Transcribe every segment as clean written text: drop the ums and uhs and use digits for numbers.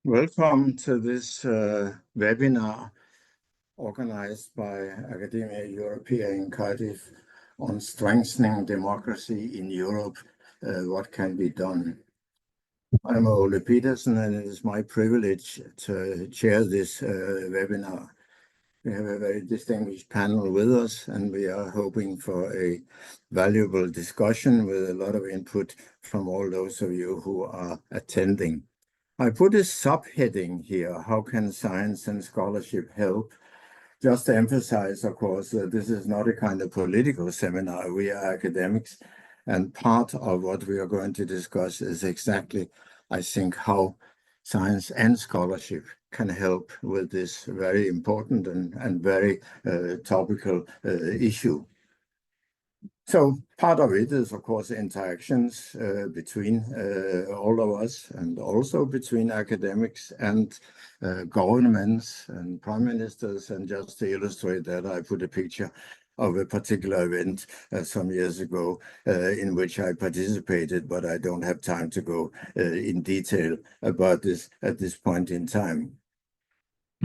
Welcome to this webinar organized by Academia Europaea in Cardiff on strengthening democracy in Europe. What can be done? I'm Ole Petersen, and it is my privilege to chair this webinar. We have a very distinguished panel with us, and we are hoping for a valuable discussion with a lot of input from all those of you who are attending. I put a subheading here: how can science and scholarship help? Just to emphasize, of course, that this is not a kind of political seminar. We are academics, and part of what we are going to discuss is exactly, I think, how science and scholarship can help with this very important and very topical issue. So part of it is, of course, interactions between all of us, and also between academics and governments and prime ministers. And just to illustrate that, I put a picture of a particular event some years ago in which I participated, but I don't have time to go in detail about this at this point in time.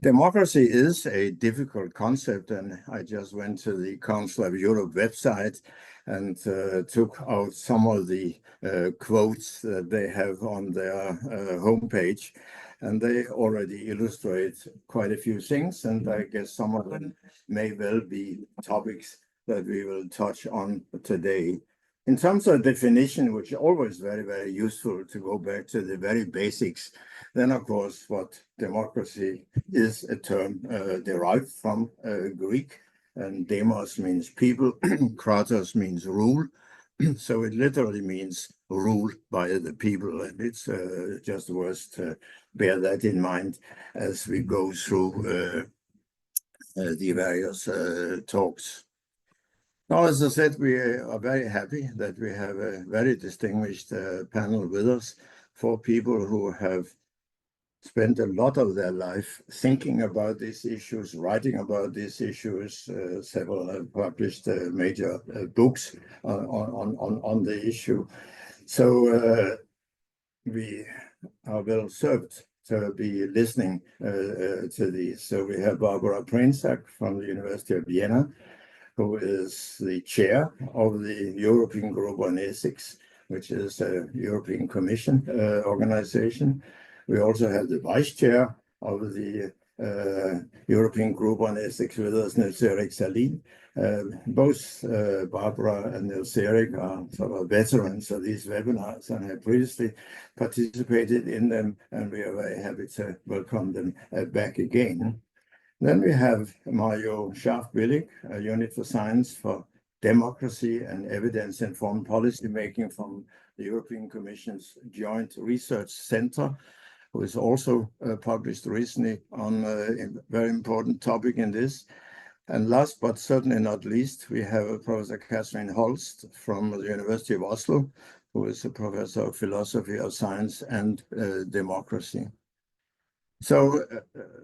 Democracy is a difficult concept, and I just went to the Council of Europe website and took out some of the quotes that they have on their homepage, and they already illustrate quite a few things, and I guess some of them may well be topics that we will touch on today. In terms of definition, which is always very, very useful to go back to the very basics, then, of course, what democracy is a term derived from Greek, and demos means people, kratos means rule. So it literally means rule by the people, and it's just worth to bear that in mind as we go through the various talks. Now, as I said, we are very happy that we have a very distinguished panel with us, for people who have spent a lot of their life thinking about these issues, writing about these issues. Several have published major books on the issue. So we are well served to be listening to these. So we have Barbara Prainsack from the University of Vienna, who is the chair of the European Group on Ethics, which is a European Commission organization. We also have the vice chair of the European Group on Ethics with us, Nils-Eric Sahlin. Both Barbara and Nils-Eric are sort of veterans of these webinars and have previously participated in them, and we are very happy to welcome them back again. Then we have Mario Scharfbillig, a unit for science for democracy and evidence-informed policymaking from the European Commission's Joint Research Center, who has also published recently on a very important topic in this. And last but certainly not least, we have Professor Cathrine Holst from the University of Oslo, who is a professor of philosophy of science and democracy. So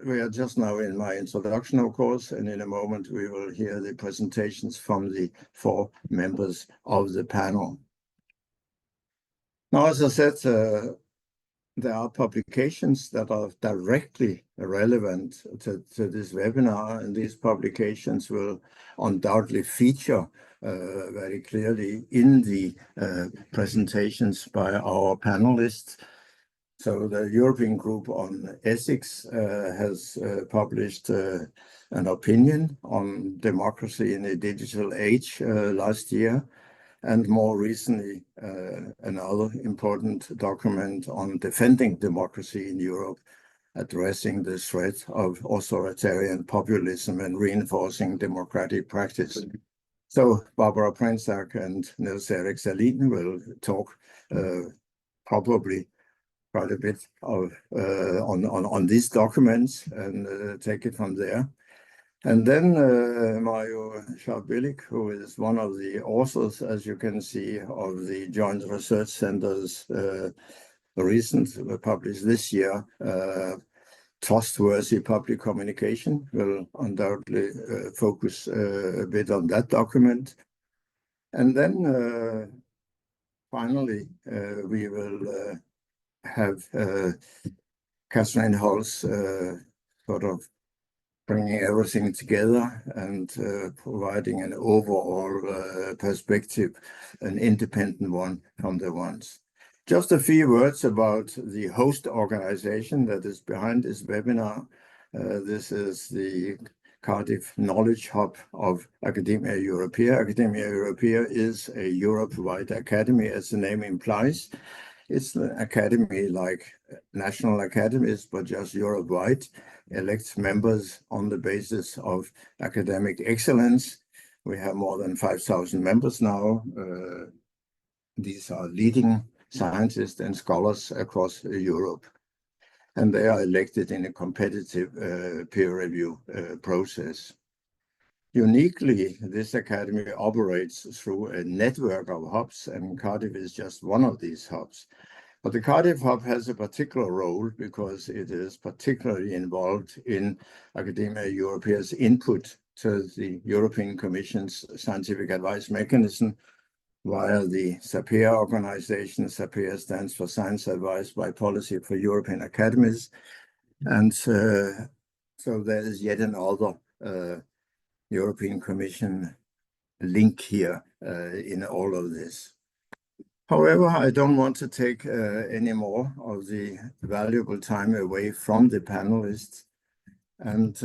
we are just now in my introduction, of course, and in a moment we will hear the presentations from the 4 members of the panel. Now, as I said, there are publications that are directly relevant to this webinar, and these publications will undoubtedly feature very clearly in the presentations by our panelists. So the European Group on Ethics has published an opinion on democracy in a digital age last year, and more recently another important document on defending democracy in Europe, addressing the threat of authoritarian populism and reinforcing democratic practice. So Barbara Prainsack and Nils-Eric Sahlin will talk probably quite a bit of on these documents and take it from there. And then Mario Scharfbillig, who is one of the authors, as you can see, of the Joint Research Center's recent, published this year, Trustworthy Public Communication, will undoubtedly focus a bit on that document. And then finally, we will have Cathrine and Holst sort of bringing everything together and providing an overall perspective, an independent one from the ones. Just a few words about the host organization that is behind this webinar. This is the Cardiff Knowledge Hub of Academia Europaea. Academia Europaea is a Europe-wide academy, as the name implies. It's an academy like national academies, but just Europe-wide, elects members on the basis of academic excellence. We have more than 5,000 members now. These are leading scientists and scholars across Europe, and they are elected in a competitive peer review process. Uniquely, this academy operates through a network of hubs, and Cardiff is just one of these hubs. But the Cardiff Hub has a particular role because it is particularly involved in Academia Europaea's input to the European Commission's scientific advice mechanism via the SAPEA organization. SAPEA stands for Science Advice by Policy for European Academies. And so there is yet another European Commission link here in all of this. However, I don't want to take any more of the valuable time away from the panelists, and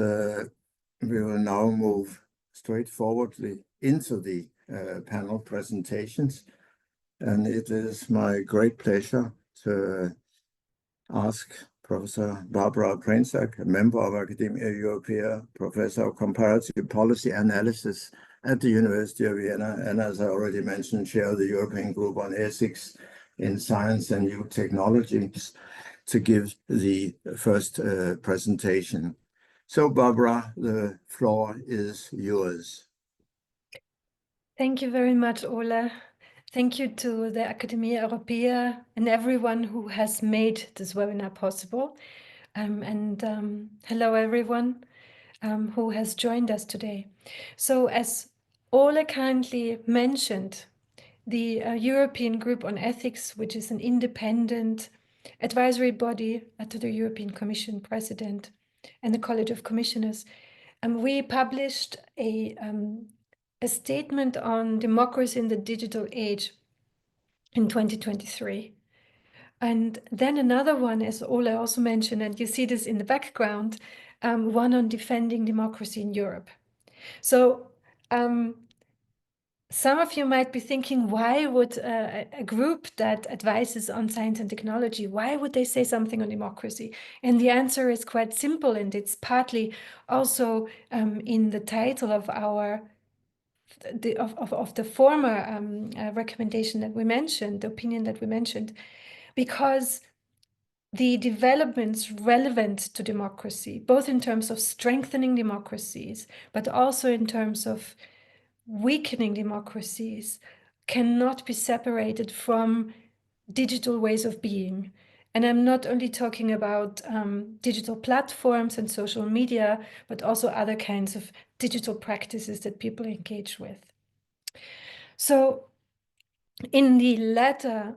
we will now move straightforwardly into the panel presentations. And it is my great pleasure to ask Professor Barbara Prainsack, a member of Academia Europaea, Professor of Comparative Policy Analysis at the University of Vienna, and as I already mentioned, chair of the European Group on Ethics in Science and New Technologies, to give the first presentation. So Barbara, the floor is yours. Thank you very much, Ole. Thank you to the Academia Europaea and everyone who has made this webinar possible. Hello, everyone who has joined us today. So as Ole kindly mentioned, the European Group on Ethics, which is an independent advisory body to the European Commission President and the College of Commissioners, we published a statement on democracy in the digital age in 2023. And then another one, as Ole also mentioned, and you see this in the background, one on defending democracy in Europe. So some of you might be thinking, why would a group that advises on science and technology, why would they say something on democracy? And the answer is quite simple, and it's partly also in the title of our the former recommendation that we mentioned, the opinion that we mentioned, because the developments relevant to democracy, both in terms of strengthening democracies, but also in terms of weakening democracies, cannot be separated from digital ways of being. And I'm not only talking about digital platforms and social media, but also other kinds of digital practices that people engage with. So in the latter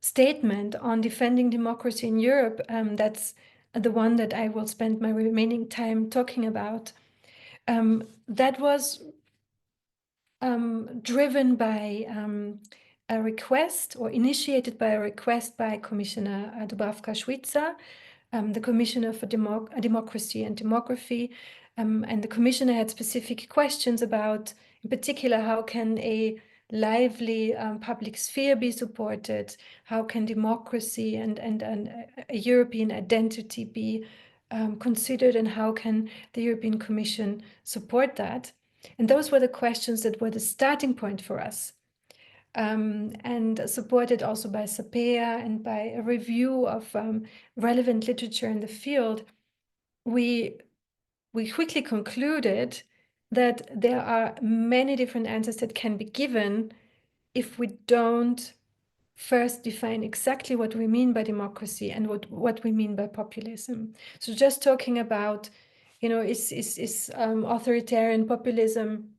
statement on defending democracy in Europe, that's the one that I will spend my remaining time talking about, that was driven by a request, or initiated by a request by Commissioner Dubravka-Šuica, the Commissioner for Democracy and Demography, and the Commissioner had specific questions about, in particular, how can a lively public sphere be supported? How can democracy and a European identity be considered, and how can the European Commission support that? And those were the questions that were the starting point for us. And supported also by SAPEA and by a review of relevant literature in the field, we quickly concluded that there are many different answers that can be given if we don't first define exactly what we mean by democracy and what we mean by populism. So just talking about, is authoritarian populism,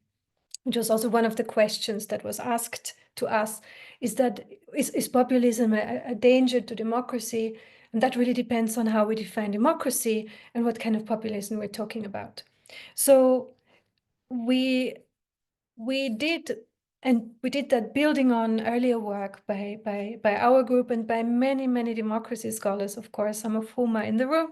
which was also one of the questions that was asked to us, is populism a danger to democracy? And that really depends on how we define democracy and what kind of populism we're talking about. So we did that building on earlier work by our group and by many democracy scholars, of course, some of whom are in the room.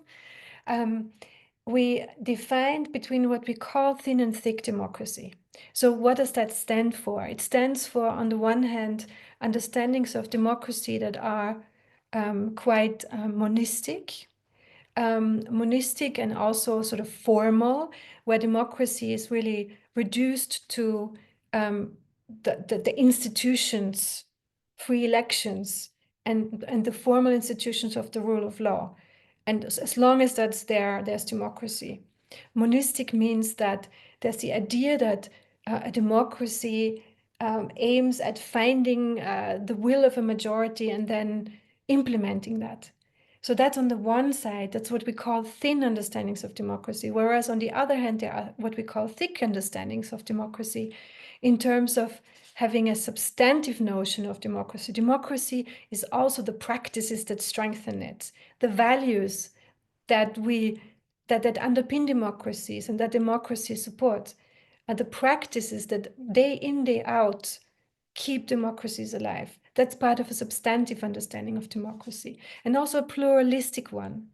We defined between what we call thin and thick democracy. So what does that stand for? It stands for, on the one hand, understandings of democracy that are quite monistic, and also sort of formal, where democracy is really reduced to the institutions, free elections, and the formal institutions of the rule of law. And as long as that's there, there's democracy. Monistic means that there's the idea that a democracy aims at finding the will of a majority and then implementing that. So that's on the one side, that's what we call thin understandings of democracy. Whereas on the other hand, there are what we call thick understandings of democracy in terms of having a substantive notion of democracy. Democracy is also the practices that strengthen it, the values that underpin democracies and that democracy supports, are the practices that day in, day out keep democracies alive. That's part of a substantive understanding of democracy, and also a pluralistic one.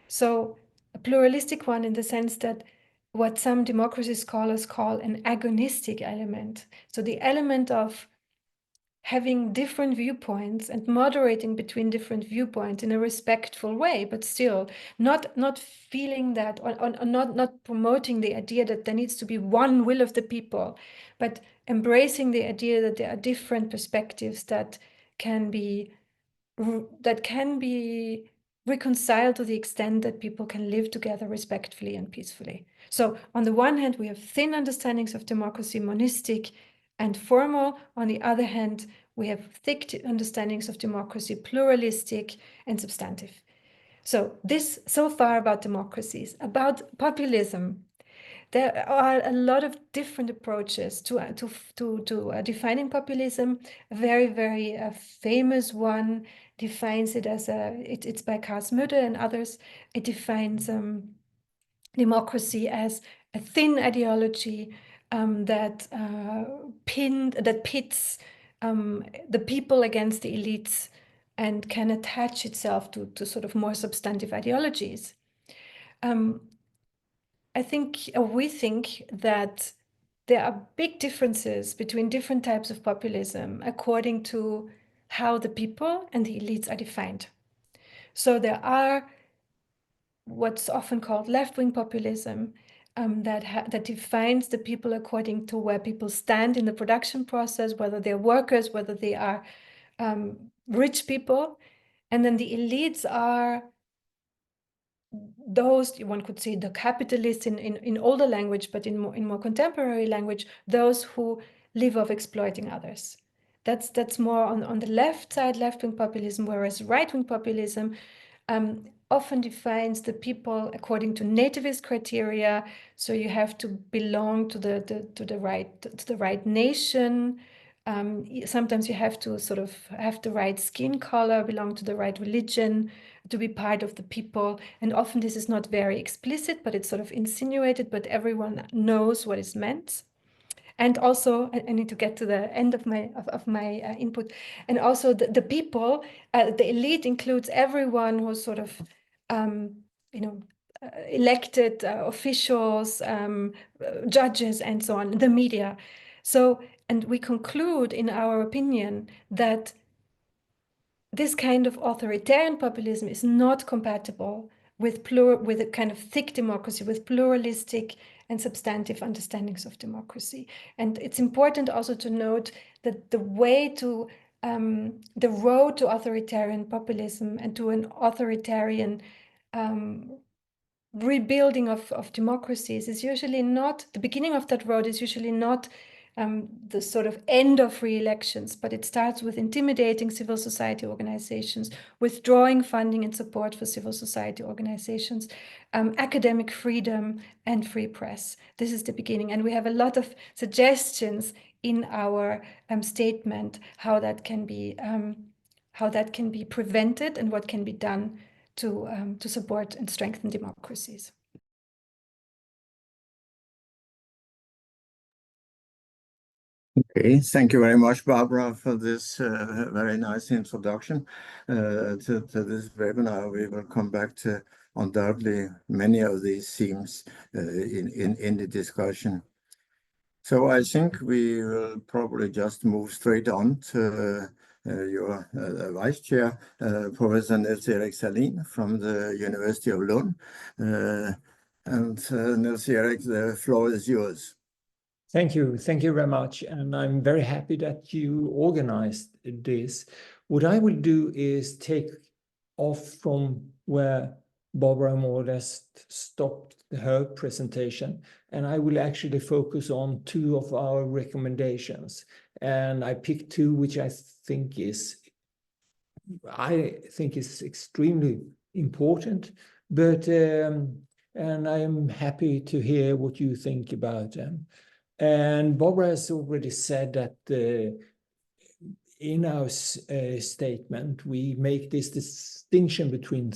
So a pluralistic one in the sense that what some democracy scholars call an agonistic element. So the element of having different viewpoints and moderating between different viewpoints in a respectful way, but still not feeling that, or not promoting the idea that there needs to be one will of the people, but embracing the idea that there are different perspectives that can be reconciled to the extent that people can live together respectfully and peacefully. So on the one hand, we have thin understandings of democracy, monistic and formal. On the other hand, we have thick understandings of democracy, pluralistic and substantive. So this so far about democracies. About populism, there are a lot of different approaches to defining populism. A very famous one defines it as it's by Karl Mütter and others. It defines democracy as a thin ideology that pits the people against the elites and can attach itself to sort of more substantive ideologies. We think that there are big differences between different types of populism according to how the people and the elites are defined. So there are what's often called left-wing populism that defines the people according to where people stand in the production process, whether they're workers, whether they are rich people. And then the elites are those, one could say, the capitalists in older language, but in more contemporary language, those who live off exploiting others. That's more on the left side, left-wing populism, whereas right-wing populism often defines the people according to nativist criteria. So you have to belong to the right nation. Sometimes you have to sort of have the right skin color, belong to the right religion, to be part of the people. And often this is not very explicit, but it's sort of insinuated, but everyone knows what is meant. And also, I need to get to the end of my input. And also the people, the elite includes everyone who's sort of, elected officials, judges, and so on, the media. So, and we conclude in our opinion that this kind of authoritarian populism is not compatible with a kind of thick democracy, with pluralistic and substantive understandings of democracy. And it's important also to note that the road to authoritarian populism and to an authoritarian rebuilding of democracies is usually not, the beginning of that road is usually not the sort of end of free elections, but it starts with intimidating civil society organizations, withdrawing funding and support for civil society organizations, academic freedom and free press. This is the beginning. And we have a lot of suggestions in our statement how that can be how that can be prevented and what can be done to support and strengthen democracies. Okay, thank you very much, Barbara, for this very nice introduction to this webinar. We will come back to undoubtedly many of these themes in the discussion. So I think we will probably just move straight on to your Vice Chair, Professor Nils-Eric Sahlin from the University of Lund. And Nils-Eric, the floor is yours. Thank you very much, and I'm very happy that you organized this. What I will do is take off from where Barbara more or less stopped her presentation, and I will actually focus on two of our recommendations. And I picked two which I think is extremely important, but and I am happy to hear what you think about them. And Barbara has already said that in our statement, we make this distinction between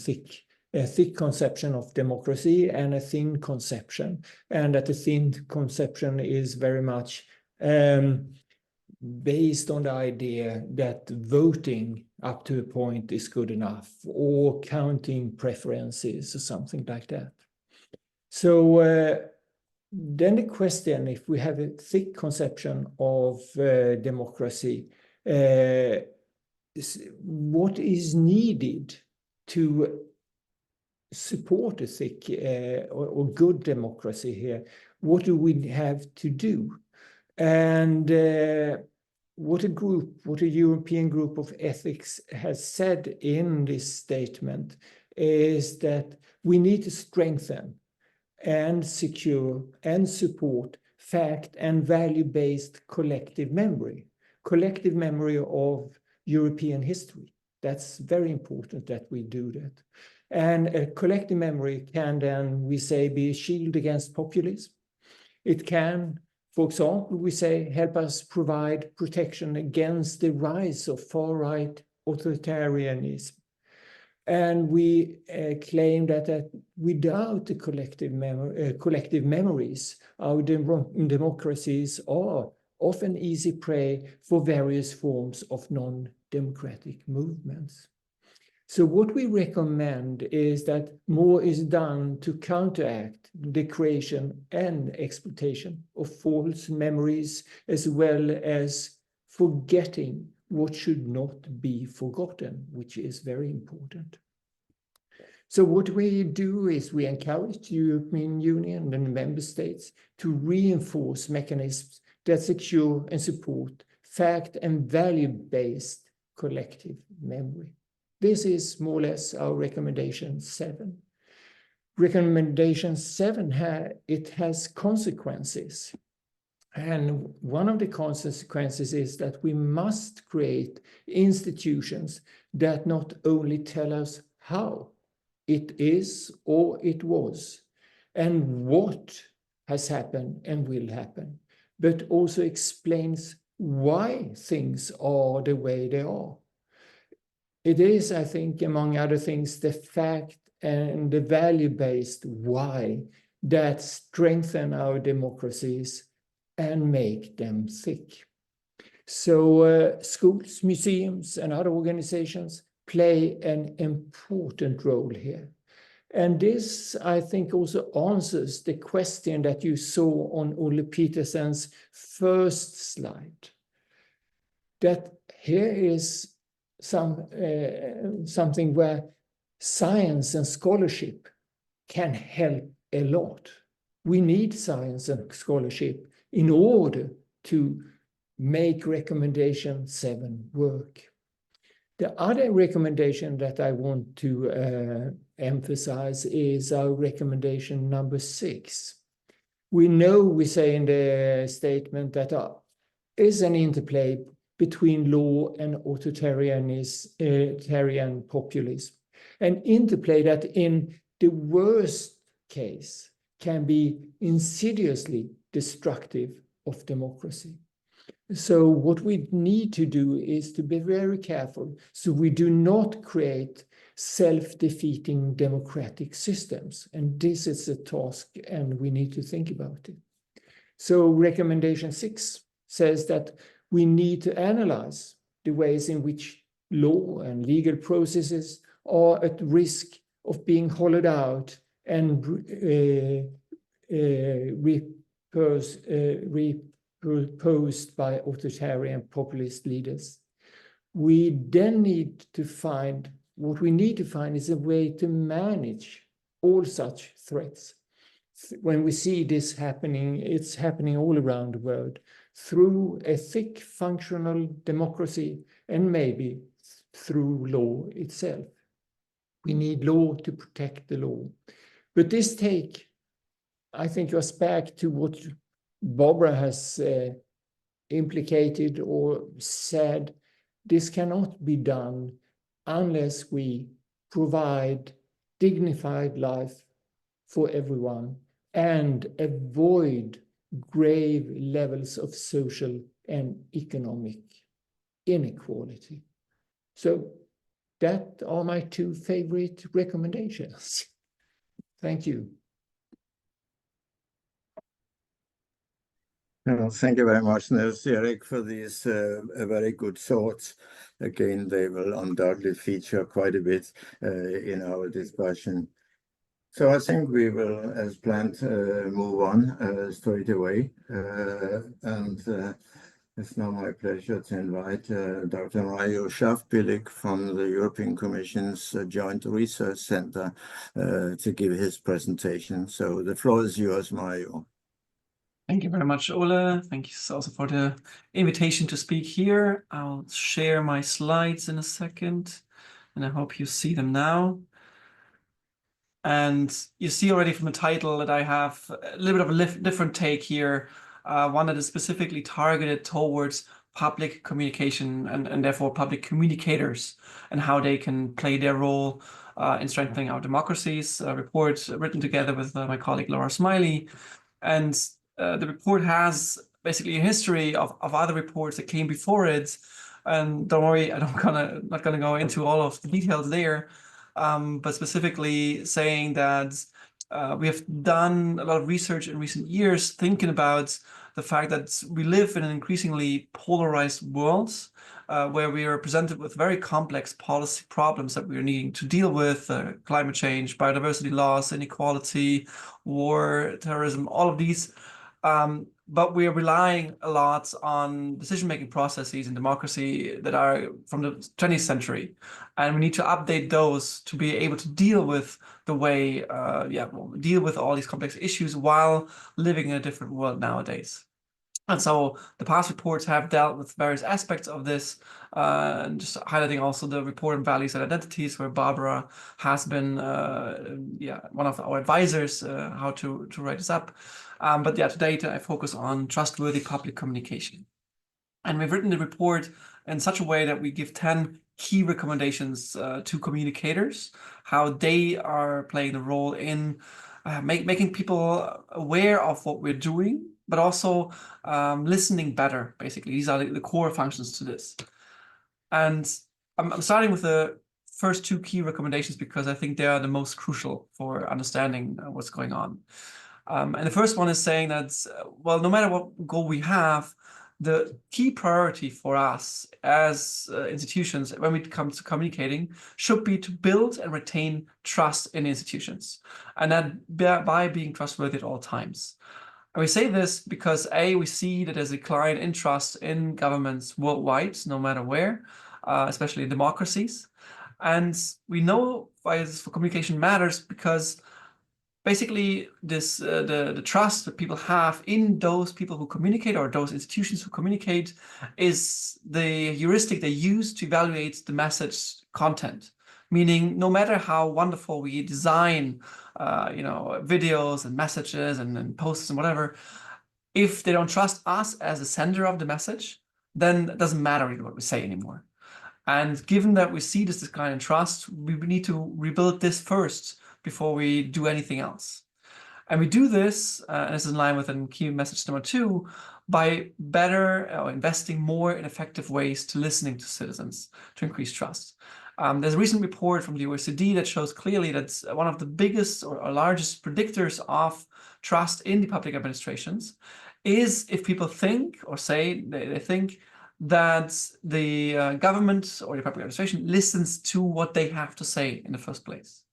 a thick conception of democracy and a thin conception, and that the thin conception is very much based on the idea that voting up to a point is good enough, or counting preferences or something like that. So then the question, if we have a thick conception of democracy, what is needed to support a thick or good democracy here? What do we have to do? And what a European group of ethics has said in this statement is that we need to strengthen and secure and support fact and value-based collective memory of European history. That's very important that we do that. And a collective memory can then, we say, be a shield against populism. It can, for example, we say, help us provide protection against the rise of far-right authoritarianism. And we claim that without the collective memories, our democracies are often easy prey for various forms of non-democratic movements. So what we recommend is that more is done to counteract the creation and exploitation of false memories, as well as forgetting what should not be forgotten, which is very important. So what we do is we encourage the European Union and the member states to reinforce mechanisms that secure and support fact and value-based collective memory. This is more or less our recommendation 7. Recommendation 7 has consequences. And one of the consequences is that we must create institutions that not only tell us how it is or it was, and what has happened and will happen, but also explains why things are the way they are. It is, I think, among other things, the fact and the value-based why that strengthen our democracies and make them thick. So schools, museums, and other organizations play an important role here. And this, I think, also answers the question that you saw on Ole Petersen's first slide. That here is something where science and scholarship can help a lot. We need science and scholarship in order to make recommendation 7 work. The other recommendation that I want to emphasize is our recommendation number 6. We say in the statement that there is an interplay between law and authoritarian populism. An interplay that in the worst case can be insidiously destructive of democracy. So what we need to do is to be very careful so we do not create self-defeating democratic systems. And this is a task, and we need to think about it. So recommendation 6 says that we need to analyze the ways in which law and legal processes are at risk of being hollowed out and proposed by authoritarian populist leaders. We then need to find, what we need to find is a way to manage all such threats. When we see this happening, it's happening all around the world, through a thick functional democracy and maybe through law itself. We need law to protect the law. But this I think, us back to what Barbara has implicated or said. This cannot be done unless we provide dignified life for everyone and avoid grave levels of social and economic inequality. So that are my 2 favorite recommendations. Thank you. Thank you very much, Nils-Eric, for these very good thoughts. Again, they will undoubtedly feature quite a bit in our discussion. So I think we will, as planned, move on straight away. It's now my pleasure to invite Dr. Mario Scharfbillig from the European Commission's Joint Research Center to give his presentation. So the floor is yours, Mario. Thank you very much, Ole. Thank you also for the invitation to speak here. I'll share my slides in a second, and I hope you see them now. And you see already from the title that I have a little bit of a different take here, one that is specifically targeted towards public communication and therefore public communicators and how they can play their role in strengthening our democracies. A report written together with my colleague Laura Smiley. And the report has basically a history of other reports that came before it. And don't worry, I'm not gonna go into all of the details there, but specifically saying that we have done a lot of research in recent years thinking about the fact that we live in an increasingly polarized world where we are presented with very complex policy problems that we are needing to deal with, climate change, biodiversity loss, inequality, war, terrorism, all of these. But we are relying a lot on decision-making processes in democracy that are from the 20th century. And we need to update those to be able to deal with the way, deal with all these complex issues while living in a different world nowadays. And so the past reports have dealt with various aspects of this, and just highlighting also the report on values and identities, where Barbara has been one of our advisors how to write this up. But yeah, today I focus on trustworthy public communication. And we've written the report in such a way that we give 10 key recommendations to communicators, how they are playing a role in making people aware of what we're doing, but also listening better, basically. These are the core functions to this. And I'm starting with the first 2 key recommendations because I think they are the most crucial for understanding what's going on. And the first one is saying that, well, no matter what goal we have, the key priority for us as institutions, when it comes to communicating, should be to build and retain trust in institutions, and that by being trustworthy at all times. And we say this because A, we see that there's a decline in trust in governments worldwide, no matter where, especially in democracies. And we know why this for communication matters because basically, this the trust that people have in those people who communicate or those institutions who communicate is the heuristic they use to evaluate the message content. Meaning, no matter how wonderful we design, videos and messages and posts and whatever, if they don't trust us as the sender of the message, then it doesn't matter really what we say anymore. And given that we see this decline in trust, we need to rebuild this first before we do anything else. And we do this, and this is in line with key message number 2, by better investing more in effective ways to listening to citizens to increase trust. There's a recent report from the OECD that shows clearly that one of the biggest or largest predictors of trust in the public administrations is if people think or say they think that the government or the public administration listens to what they have to say in the first place.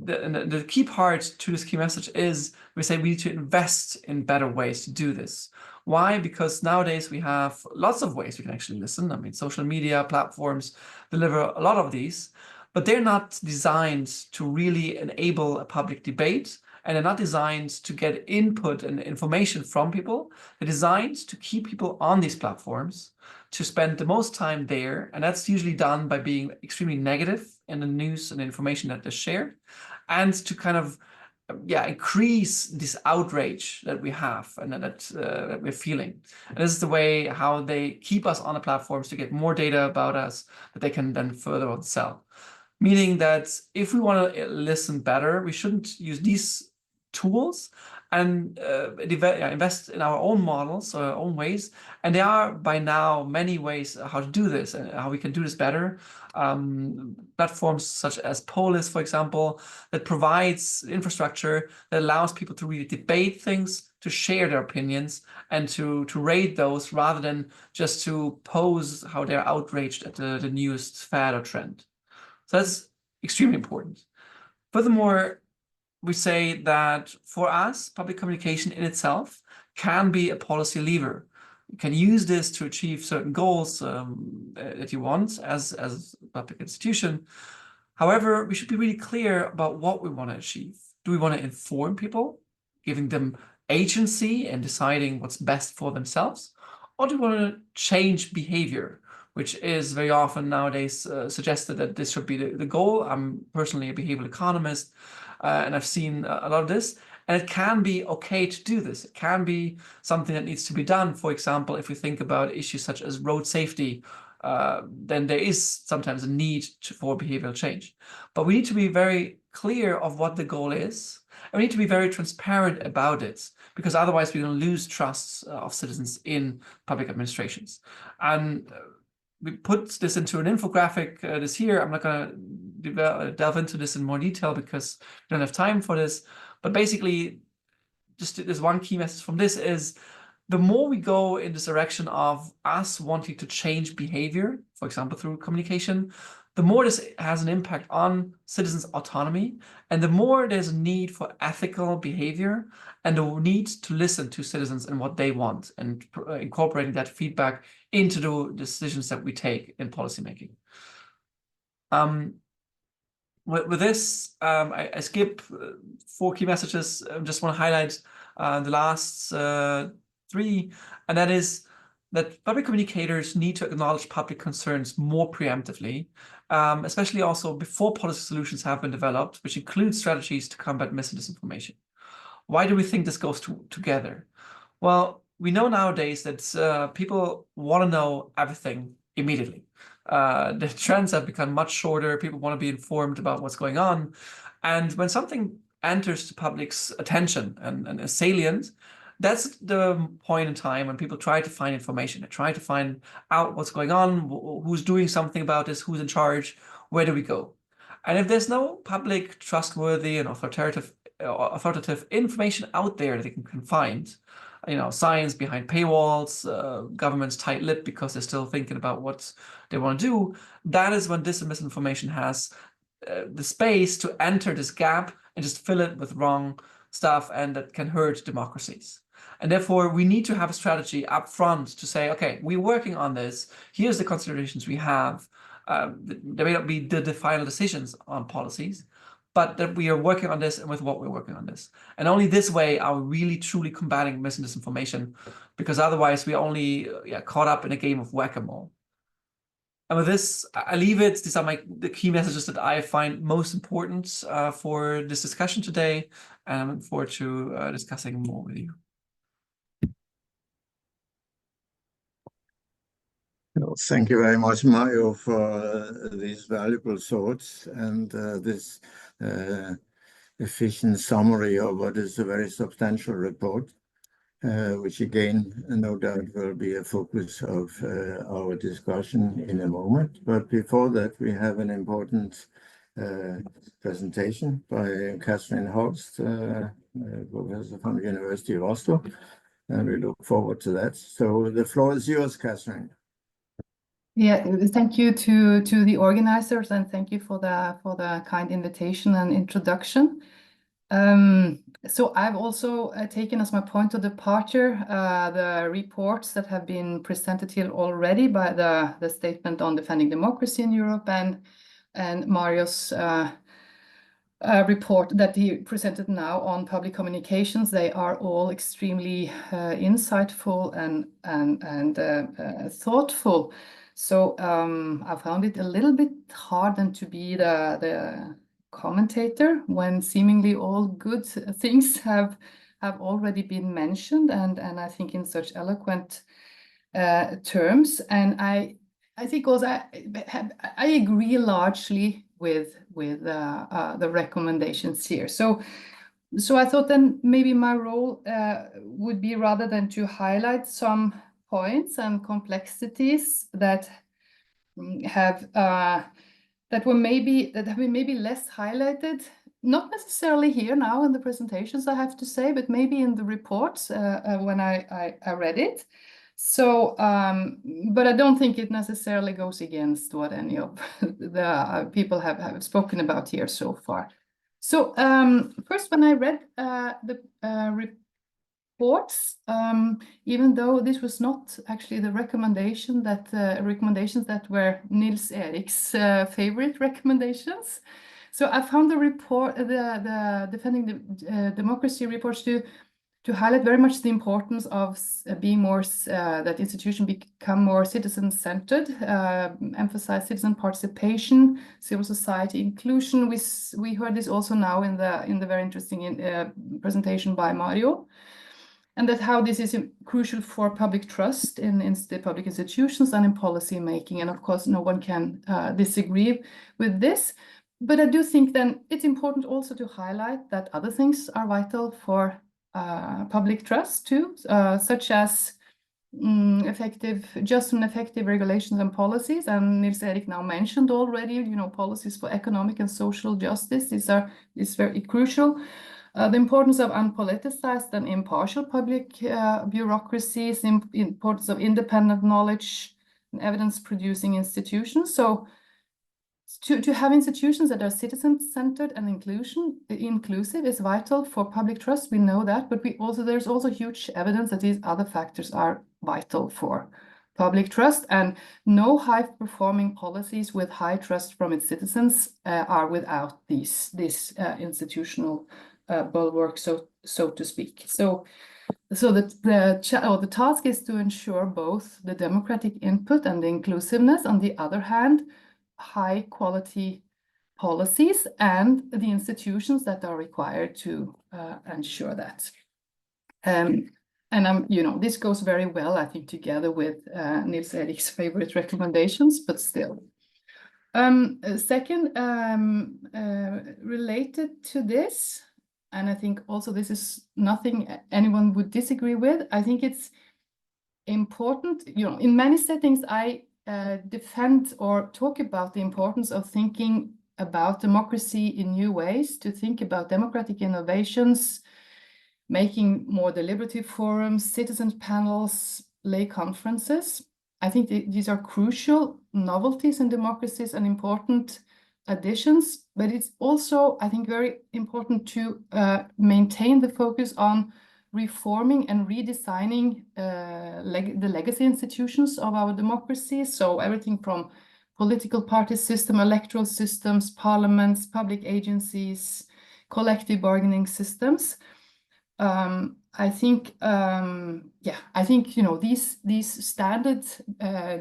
The key part to this key message is we say we need to invest in better ways to do this. Why? Because nowadays we have lots of ways we can actually listen. I mean, social media platforms deliver a lot of these, but they're not designed to really enable a public debate, and they're not designed to get input and information from people. They're designed to keep people on these platforms, to spend the most time there, and that's usually done by being extremely negative in the news and information that is shared, and to kind of increase this outrage that we have and that we're feeling. And this is the way how they keep us on the platforms to get more data about us that they can then further on sell. Meaning that if we want to listen better, we shouldn't use these tools and invest in our own models or our own ways. And there are by now many ways how to do this and how we can do this better. Platforms such as Polis, for example, that provides infrastructure that allows people to really debate things, to share their opinions, and to rate those rather than just to pose how they're outraged at the newest fad or trend. So that's extremely important. Furthermore, we say that for us, public communication in itself can be a policy lever. You can use this to achieve certain goals that you want as a public institution. However, we should be really clear about what we want to achieve. Do we want to inform people, giving them agency and deciding what's best for themselves? Or do we want to change behavior, which is very often nowadays suggested that this should be the goal? I'm personally a behavioral economist, and I've seen a lot of this. And it can be okay to do this. It can be something that needs to be done. For example, if we think about issues such as road safety, then there is sometimes a need for behavioral change. But we need to be very clear of what the goal is. And we need to be very transparent about it, because otherwise we're going to lose trust of citizens in public administrations. And we put this into an infographic this year. I'm not going to delve into this in more detail because we don't have time for this. But basically, just there's one key message from this is the more we go in this direction of us wanting to change behavior, for example, through communication, the more this has an impact on citizens' autonomy, and the more there's a need for ethical behavior and the need to listen to citizens and what they want, and incorporating that feedback into the decisions that we take in policymaking. With this, I skip 4 key messages. I just want to highlight the last 3, and that is that public communicators need to acknowledge public concerns more preemptively, especially also before policy solutions have been developed, which includes strategies to combat mis- and disinformation. Why do we think this goes together? Well, we know nowadays that people want to know everything immediately. The trends have become much shorter. People want to be informed about what's going on. And when something enters the public's attention and is salient, that's the point in time when people try to find information. They try to find out what's going on, who's doing something about this, who's in charge, where do we go? And if there's no public, trustworthy, and authoritative information out there that they can find, science behind paywalls, governments tight-lipped because they're still thinking about what they want to do, that is when dis and misinformation has the space to enter this gap and just fill it with wrong stuff, and that can hurt democracies. And therefore, we need to have a strategy up front to say, okay, we're working on this. Here's the considerations we have. There may not be the final decisions on policies, but that we are working on this and with what we're working on this. And only this way are we really truly combating mis and disinformation, because otherwise we're only caught up in a game of whack-a-mole. And with this, I leave it. These are the key messages that I find most important for this discussion today, and I'm looking forward to discussing more with you. Thank you very much, Mario, for these valuable thoughts and this efficient summary of what is a very substantial report. which again, no doubt will be a focus of our discussion in a moment. But before that, we have an important presentation by Cathrine Holst, professor from the University of Oslo, and we look forward to that. So the floor is yours, Cathrine. Yeah, thank you to the organizers, and thank you for the kind invitation and introduction. So I've also taken as my point of departure the reports that have been presented here already by the statement on defending democracy in Europe and Mario's report that he presented now on public communications. They are all extremely insightful and thoughtful. So I found it a little bit hard then to be the commentator when seemingly all good things have already been mentioned, and I think in such eloquent terms. And I think also I agree largely with the recommendations here. So I thought then maybe my role would be, rather than to highlight some points and complexities that have been maybe less highlighted, not necessarily here now in the presentations, I have to say, but maybe in the reports when I read it. So, but I don't think it necessarily goes against what any of the people have spoken about here so far. So first, when I read the reports, even though this was not actually the recommendations that were Nils-Eric's favorite recommendations. So I found the report, the Defending the Democracy reports to highlight very much the importance of being more, that institutions become more citizen-centered, emphasize citizen participation, civil society inclusion. We heard this also now in the very interesting presentation by Mario, and that how this is crucial for public trust in the public institutions and in policy making. And of course, no one can disagree with this. But I do think then it's important also to highlight that other things are vital for public trust too, such as just and effective regulations and policies. And Nils-Eric now mentioned already, policies for economic and social justice. Is very crucial. The importance of unpoliticized and impartial public bureaucracies, importance of independent knowledge and evidence-producing institutions. So to have institutions that are citizen-centered and inclusive is vital for public trust. We know that, but there's also huge evidence that these other factors are vital for public trust, and no high-performing policies with high trust from its citizens are without this institutional bulwark, so to speak. So the task is to ensure both the democratic input and the inclusiveness, on the other hand, high quality policies and the institutions that are required to ensure that. And this goes very well, I think, together with Nils-Eric's favorite recommendations, but still. Second, related to this, and I think also this is nothing anyone would disagree with, I think it's important, in many settings I defend or talk about the importance of thinking about democracy in new ways, to think about democratic innovations, making more deliberative forums, citizen panels, lay conferences. I think these are crucial novelties in democracies and important additions, but it's also, I think, very important to maintain the focus on reforming and redesigning the legacy institutions of our democracy. So everything from political party system, electoral systems, parliaments, public agencies, collective bargaining systems. I think these standard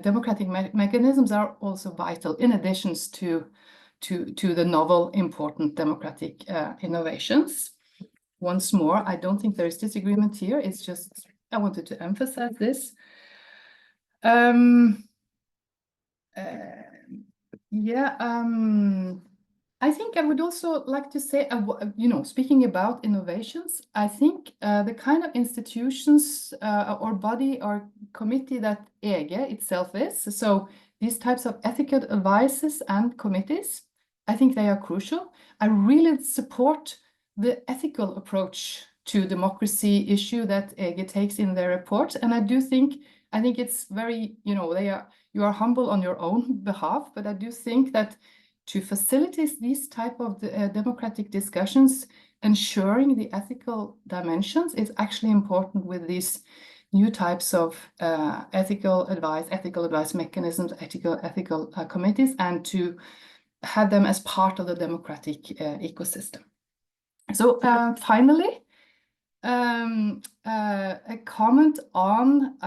democratic mechanisms are also vital, in addition to the novel, important democratic innovations. Once more, I don't think there is disagreement here. It's just I wanted to emphasize this. I think I would also like to say, speaking about innovations, I think the kind of institutions or body or committee that EG itself is, so these types of ethical advices and committees, I think they are crucial. I really support the ethical approach to democracy issue that EG takes in their report, and I think it's very, you are humble on your own behalf, but I do think that to facilitate these type of democratic discussions, ensuring the ethical dimensions is actually important with these new types of ethical advice mechanisms, ethical committees, and to have them as part of the democratic ecosystem. So finally, a comment on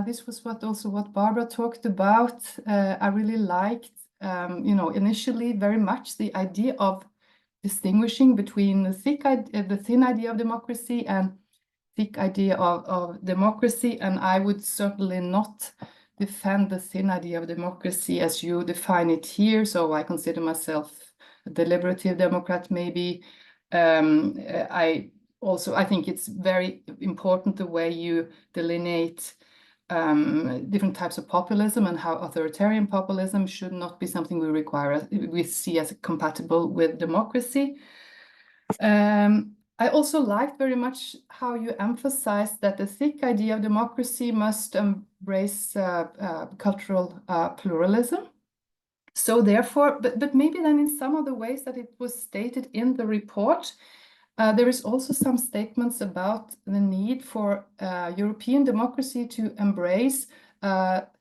this was what Barbara talked about. I really liked, initially very much the idea of distinguishing between the thin idea of democracy and thick idea of democracy, and I would certainly not defend the thin idea of democracy as you define it here. So I consider myself a deliberative democrat, maybe. I think it's very important the way you delineate different types of populism and how authoritarian populism should not be something we see as compatible with democracy. I also liked very much how you emphasized that the thick idea of democracy must embrace cultural pluralism. So therefore, but maybe then in some of the ways that it was stated in the report, there is also some statements about the need for European democracy to embrace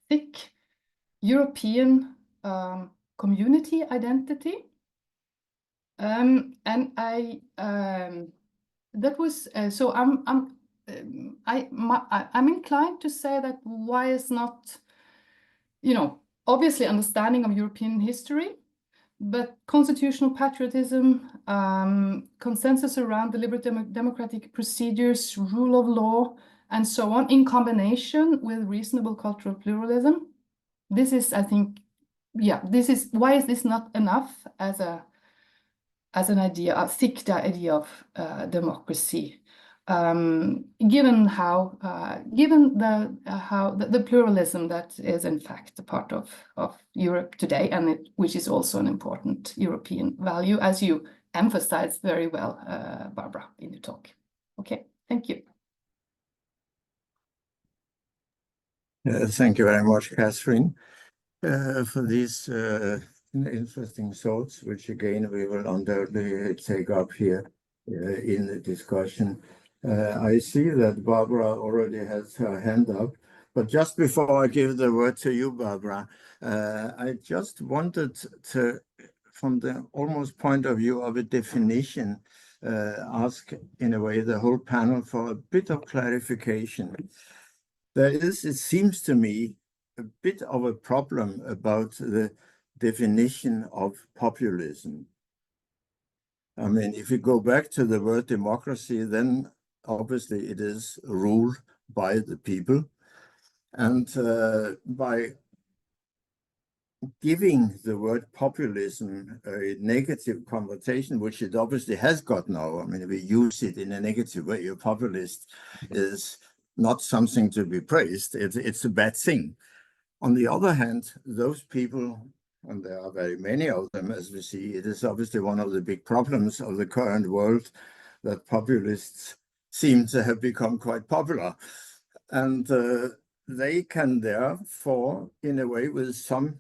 thick European community identity. And that was so. I'm inclined to say that why is not, obviously understanding of European history, but constitutional patriotism, consensus around deliberate democratic procedures, rule of law, and so on, in combination with reasonable cultural pluralism. This is, I think, why is this not enough as an idea, a thick idea of democracy, given the pluralism that is in fact a part of Europe today, and which is also an important European value, as you emphasized very well, Barbara, in your talk. Okay, thank you. Thank you very much, Cathrine, for these interesting thoughts, which again we will undoubtedly take up here in the discussion. I see that Barbara already has her hand up, but just before I give the word to you, Barbara, I just wanted to, from the almost point of view of a definition, ask in a way the whole panel for a bit of clarification. There is, it seems to me, a bit of a problem about the definition of populism. I mean, if you go back to the word democracy, then obviously it is ruled by the people. And by giving the word populism a negative connotation, which it obviously has got now, I mean, we use it in a negative way. A populist is not something to be praised. It's a bad thing. On the other hand, those people, and there are very many of them, as we see, it is obviously one of the big problems of the current world that populists seem to have become quite popular. And they can therefore, in a way, with some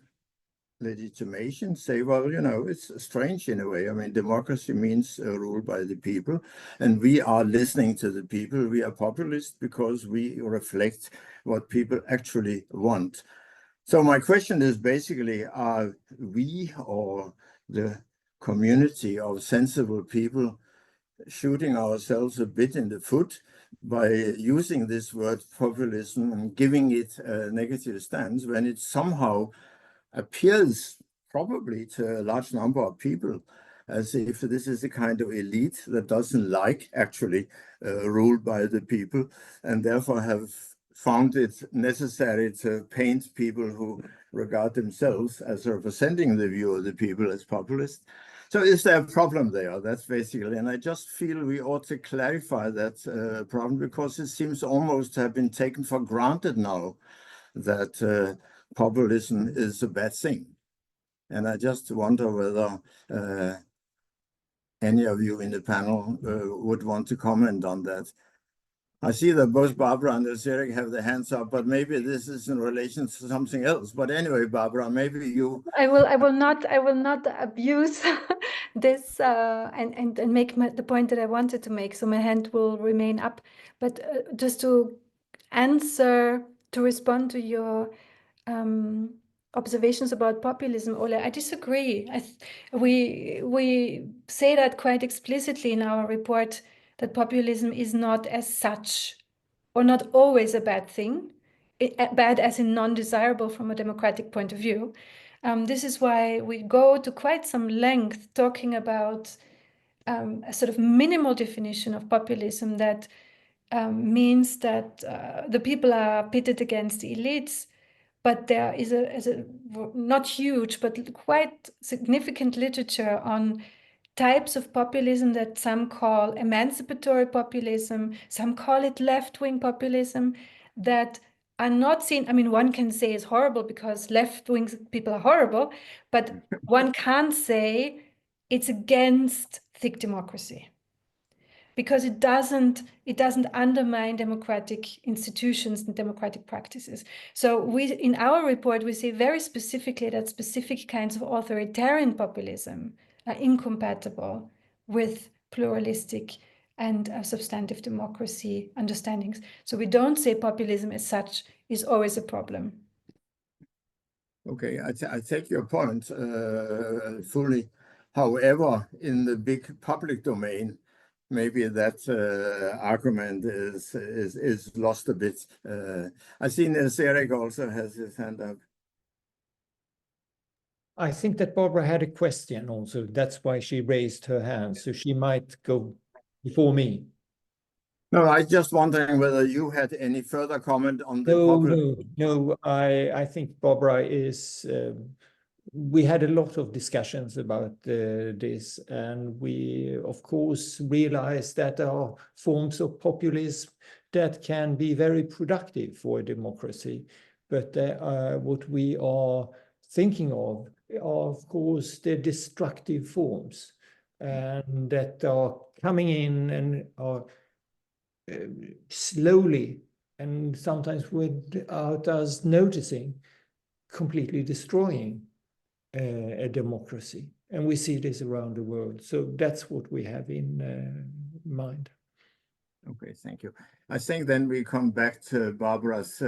legitimation, say, well, it's strange in a way. I mean, democracy means rule by the people, and we are listening to the people. We are populists because we reflect what people actually want. So my question is basically, are we or the community of sensible people shooting ourselves a bit in the foot by using this word populism and giving it a negative stance when it somehow appears probably to a large number of people as if this is a kind of elite that doesn't like actually ruled by the people, and therefore have found it necessary to paint people who regard themselves as representing the view of the people as populists. So is there a problem there? That's basically, and I just feel we ought to clarify that problem, because it seems almost to have been taken for granted now that populism is a bad thing. And I just wonder whether any of you in the panel would want to comment on that. I see that both Barbara and Nils-Eric have their hands up, but maybe this is in relation to something else. But anyway, Barbara, maybe you. I will not abuse this and make the point that I wanted to make. So my hand will remain up. But just to respond to your observations about populism, Ole, I disagree. We say that quite explicitly in our report, that populism is not as such, or not always a bad thing, bad as in non-desirable from a democratic point of view. This is why we go to quite some length talking about a sort of minimal definition of populism that means that the people are pitted against the elites, but there is a not huge, but quite significant literature on types of populism that some call emancipatory populism, some call it left-wing populism, that are not seen. I mean, one can say it's horrible because left-wing people are horrible, but one can't say it's against thick democracy, because it doesn't undermine democratic institutions and democratic practices. So in our report, we say very specifically that specific kinds of authoritarian populism are incompatible with pluralistic and substantive democracy understandings. So we don't say populism as such is always a problem. Okay, I take your point fully. However, in the big public domain, maybe that argument is lost a bit. I see Nils-Eric also has his hand up. I think that Barbara had a question also. That's why she raised her hand. So she might go before me. No, I just wondering whether you had any further comment on the No. I think Barbara is. We had a lot of discussions about this, and we, of course, realized that there are forms of populism that can be very productive for a democracy. But what we are thinking of are, of course, the destructive forms, and that are coming in and are slowly, and sometimes without us noticing, completely destroying a democracy. And we see this around the world. So that's what we have in mind. Okay, thank you. I think then we come back to Barbara's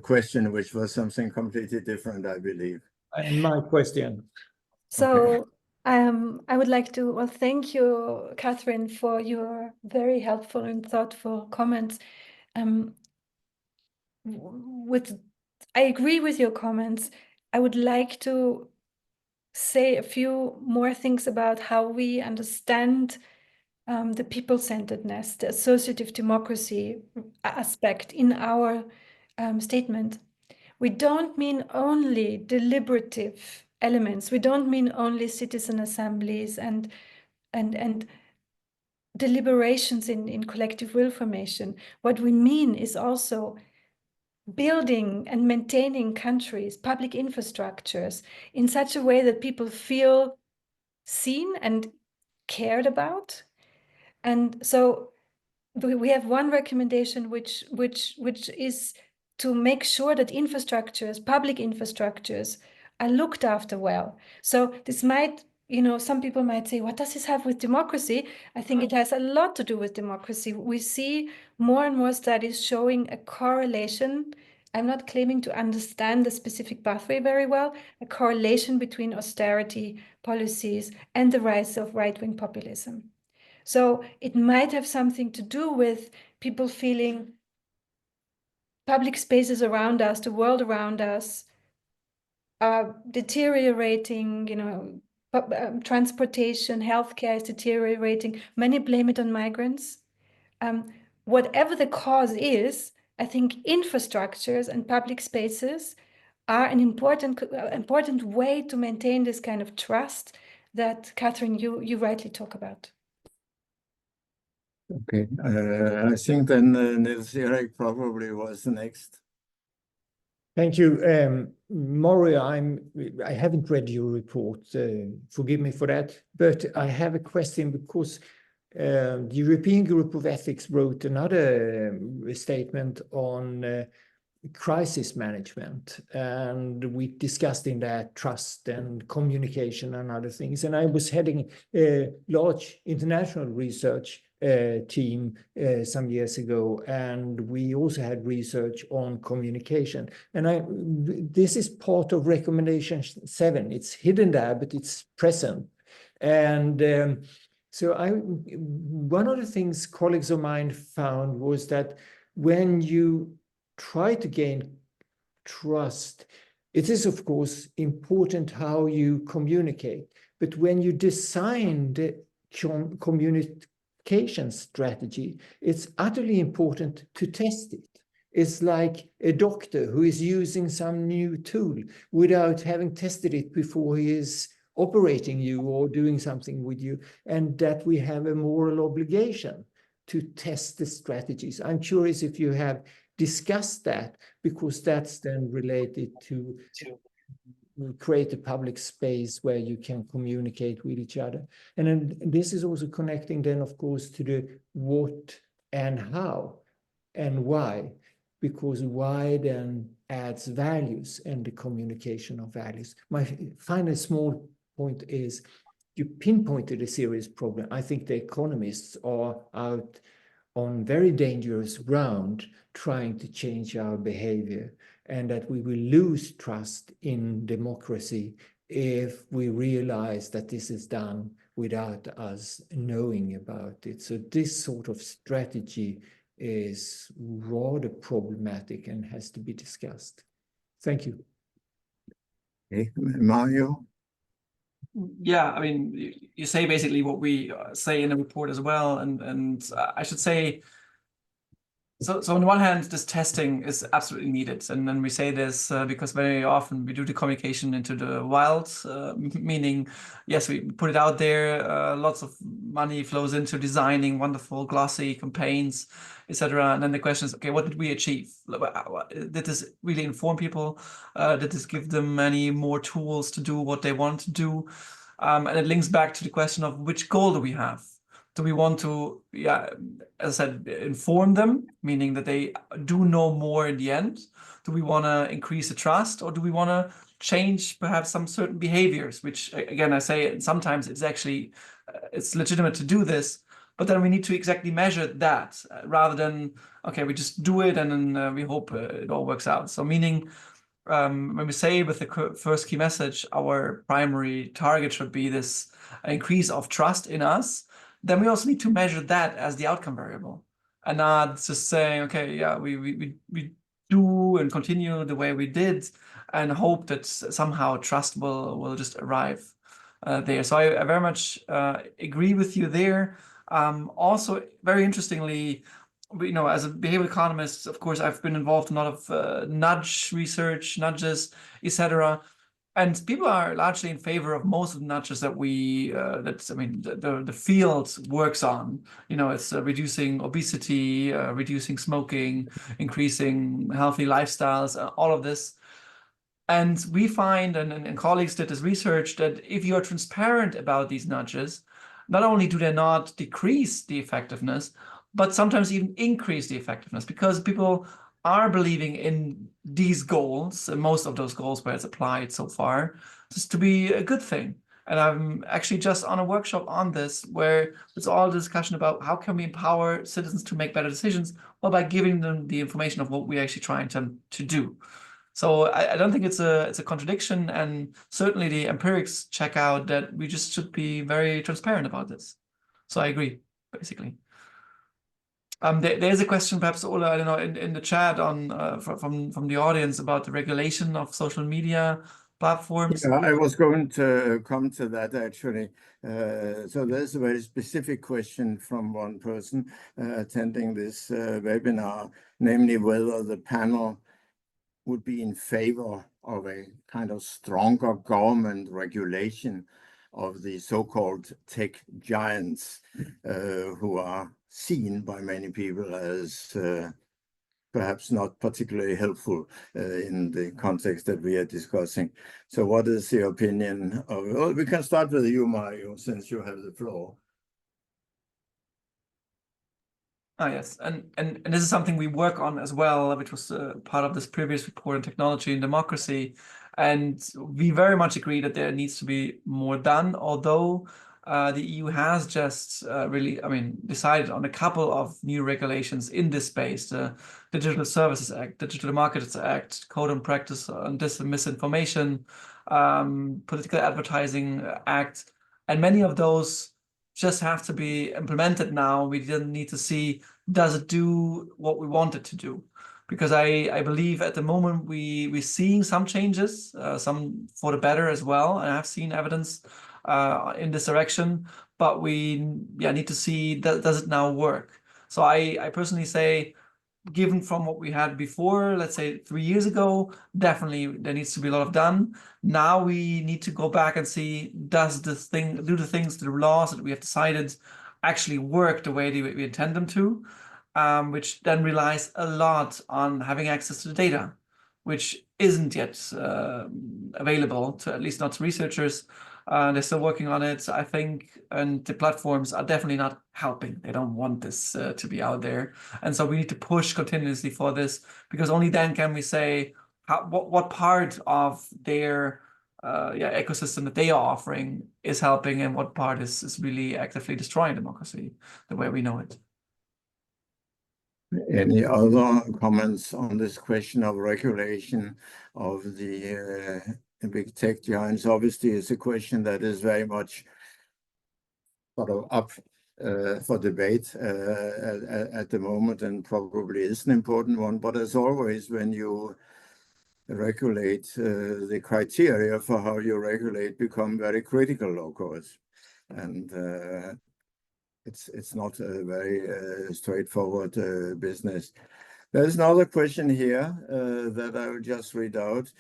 question, which was something completely different, I believe. And my question. So I would like to thank you, Cathrine, for your very helpful and thoughtful comments. I agree with your comments. I would like to say a few more things about how we understand the people-centeredness, the associative democracy aspect in our statement. We don't mean only deliberative elements. We don't mean only citizen assemblies and deliberations in collective will formation. What we mean is also building and maintaining countries, public infrastructures in such a way that people feel seen and cared about. And so we have one recommendation which is to make sure that infrastructures, public infrastructures, are looked after well. So this might, some people might say, what does this have with democracy? I think it has a lot to do with democracy. We see more and more studies showing a correlation. I'm not claiming to understand the specific pathway very well, a correlation between austerity policies and the rise of right-wing populism. So it might have something to do with people feeling public spaces around us, the world around us, are deteriorating, transportation, healthcare is deteriorating. Many blame it on migrants. Whatever the cause is, I think infrastructures and public spaces are an important way to maintain this kind of trust that, Cathrine, you rightly talk about. Okay, I think then Nils-Eric probably was the next. Thank you. Mario, I haven't read your report, forgive me for that, but I have a question because the European Group of Ethics wrote another statement on crisis management, and we discussed in that trust and communication and other things. And I was heading a large international research team some years ago, and we also had research on communication. And this is part of recommendation 7. It's hidden there, but it's present. And so one of the things colleagues of mine found was that when you try to gain trust, it is of course important how you communicate, but when you design the communication strategy, it's utterly important to test it. It's like a doctor who is using some new tool without having tested it before he is operating you or doing something with you, and that we have a moral obligation to test the strategies. I'm curious if you have discussed that, because that's then related to create a public space where you can communicate with each other. And then this is also connecting then, of course, to the what and how and why, because why then adds values and the communication of values. My final small point is you pinpointed a serious problem. I think the economists are out on very dangerous ground trying to change our behavior, and that we will lose trust in democracy if we realize that this is done without us knowing about it. So this sort of strategy is rather problematic and has to be discussed. Thank you. Okay, Mario? Yeah, I mean, you say basically what we say in the report as well, and I should say, so on the one hand, this testing is absolutely needed, and then we say this because very often we do the communication into the wild, meaning, yes, we put it out there, lots of money flows into designing wonderful glossy campaigns, etc. And then the question is, okay, what did we achieve? Did this really inform people? Did this give them any more tools to do what they want to do? And it links back to the question of which goal do we have? Do we want to, yeah, as I said, inform them, meaning that they do know more in the end? Do we want to increase the trust, or do we want to change perhaps some certain behaviors, which, again, I say sometimes it's actually, it's legitimate to do this, but then we need to exactly measure that rather than, okay, we just do it and then we hope it all works out. So meaning, when we say with the first key message, our primary target should be this increase of trust in us, then we also need to measure that as the outcome variable, and not just saying, okay, yeah, we do and continue the way we did and hope that somehow trust will just arrive there. So I very much agree with you there. Also, very interestingly, as a behavioral economist, of course, I've been involved in a lot of nudge research, nudges, etc. And people are largely in favor of most of the nudges that the field works on. It's reducing obesity, reducing smoking, increasing healthy lifestyles, all of this. And we find, and colleagues did this research, that if you're transparent about these nudges, not only do they not decrease the effectiveness, but sometimes even increase the effectiveness, because people are believing in these goals, and most of those goals where it's applied so far, just to be a good thing. And I'm actually just on a workshop on this, where it's all the discussion about how can we empower citizens to make better decisions, well, by giving them the information of what we're actually trying to do. So I don't think it's a contradiction, and certainly the empirics check out that we just should be very transparent about this. So I agree, basically. There's a question, perhaps, Ole, I don't know, in the chat on from the audience about the regulation of social media platforms. Yeah, I was going to come to that actually. So there's a very specific question from one person attending this webinar, namely whether the panel would be in favor of a kind of stronger government regulation of the so-called tech giants, who are seen by many people as perhaps not particularly helpful in the context that we are discussing. So what is your opinion of, well, we can start with you, Mario, since you have the floor. Ah, yes, and this is something we work on as well, which was part of this previous report on technology and democracy. And we very much agree that there needs to be more done, although the EU has just really, decided on a couple of new regulations in this space: the Digital Services Act, Digital Markets Act, Code and Practice on Dis and Misinformation, Political Advertising Act, and many of those just have to be implemented now. We didn't need to see, does it do what we want it to do? Because I believe at the moment we're seeing some changes, some for the better as well, and I've seen evidence in this direction, but we need to see, does it now work? So I personally say, given from what we had before, let's say 3 years ago, definitely there needs to be a lot of done. Now we need to go back and see, do the things, the laws that we have decided actually work the way we intend them to, which then relies a lot on having access to the data, which isn't yet available to, at least not to researchers. They're still working on it, I think, and the platforms are definitely not helping. They don't want this to be out there. And so we need to push continuously for this, because only then can we say what part of their ecosystem that they are offering is helping, and what part is really actively destroying democracy the way we know it. Any other comments on this question of regulation of the big tech giants? Obviously, it's a question that is very much sort of up for debate at the moment, and probably is an important one. But as always, when you regulate, the criteria for how you regulate become very critical, of course. And it's not a very straightforward business. There's another question here that I will just read out.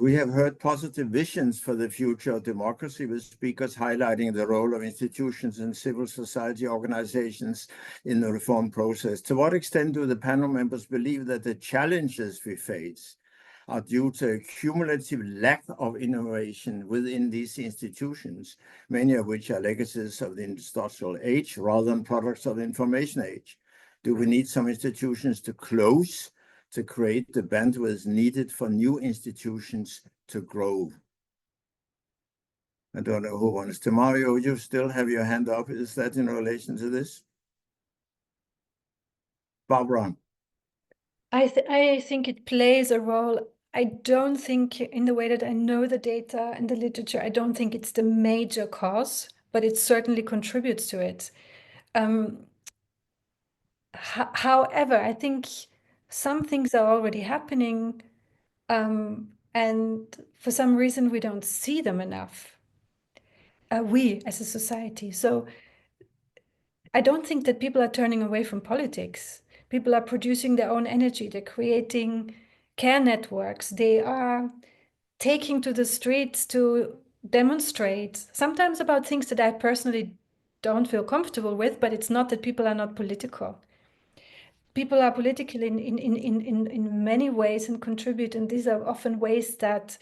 We have heard positive visions for the future of democracy, with speakers highlighting the role of institutions and civil society organizations in the reform process. To what extent do the panel members believe that the challenges we face are due to a cumulative lack of innovation within these institutions, many of which are legacies of the industrial age rather than products of the information age? Do we need some institutions to close to create the bandwidth needed for new institutions to grow? I don't know who wants to. Mario, you still have your hand up. Is that in relation to this? Barbara. I think it plays a role. I don't think, in the way that I know the data and the literature, I don't think it's the major cause, but it certainly contributes to it. However, I think some things are already happening, and for some reason we don't see them enough, we as a society. So I don't think that people are turning away from politics. People are producing their own energy. They're creating care networks. They are taking to the streets to demonstrate, sometimes about things that I personally don't feel comfortable with, but it's not that people are not political. People are political in many ways and contribute, and these are often ways that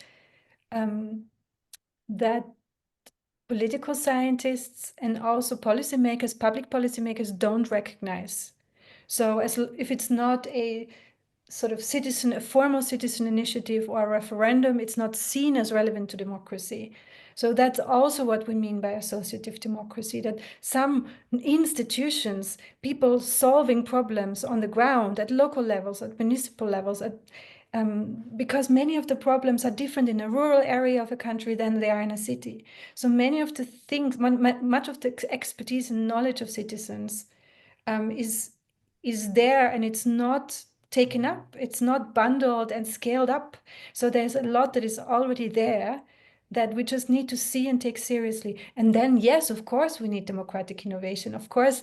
that political scientists and also policymakers, public policymakers, don't recognize. So if it's not a sort of a formal citizen initiative or a referendum, it's not seen as relevant to democracy. So that's also what we mean by associative democracy, that some institutions, people solving problems on the ground at local levels, at municipal levels, because many of the problems are different in a rural area of a country than they are in a city. So many of the things, much of the expertise and knowledge of citizens is there, and it's not taken up, it's not bundled and scaled up. So there's a lot that is already there that we just need to see and take seriously. And then, yes, of course, we need democratic innovation. Of course,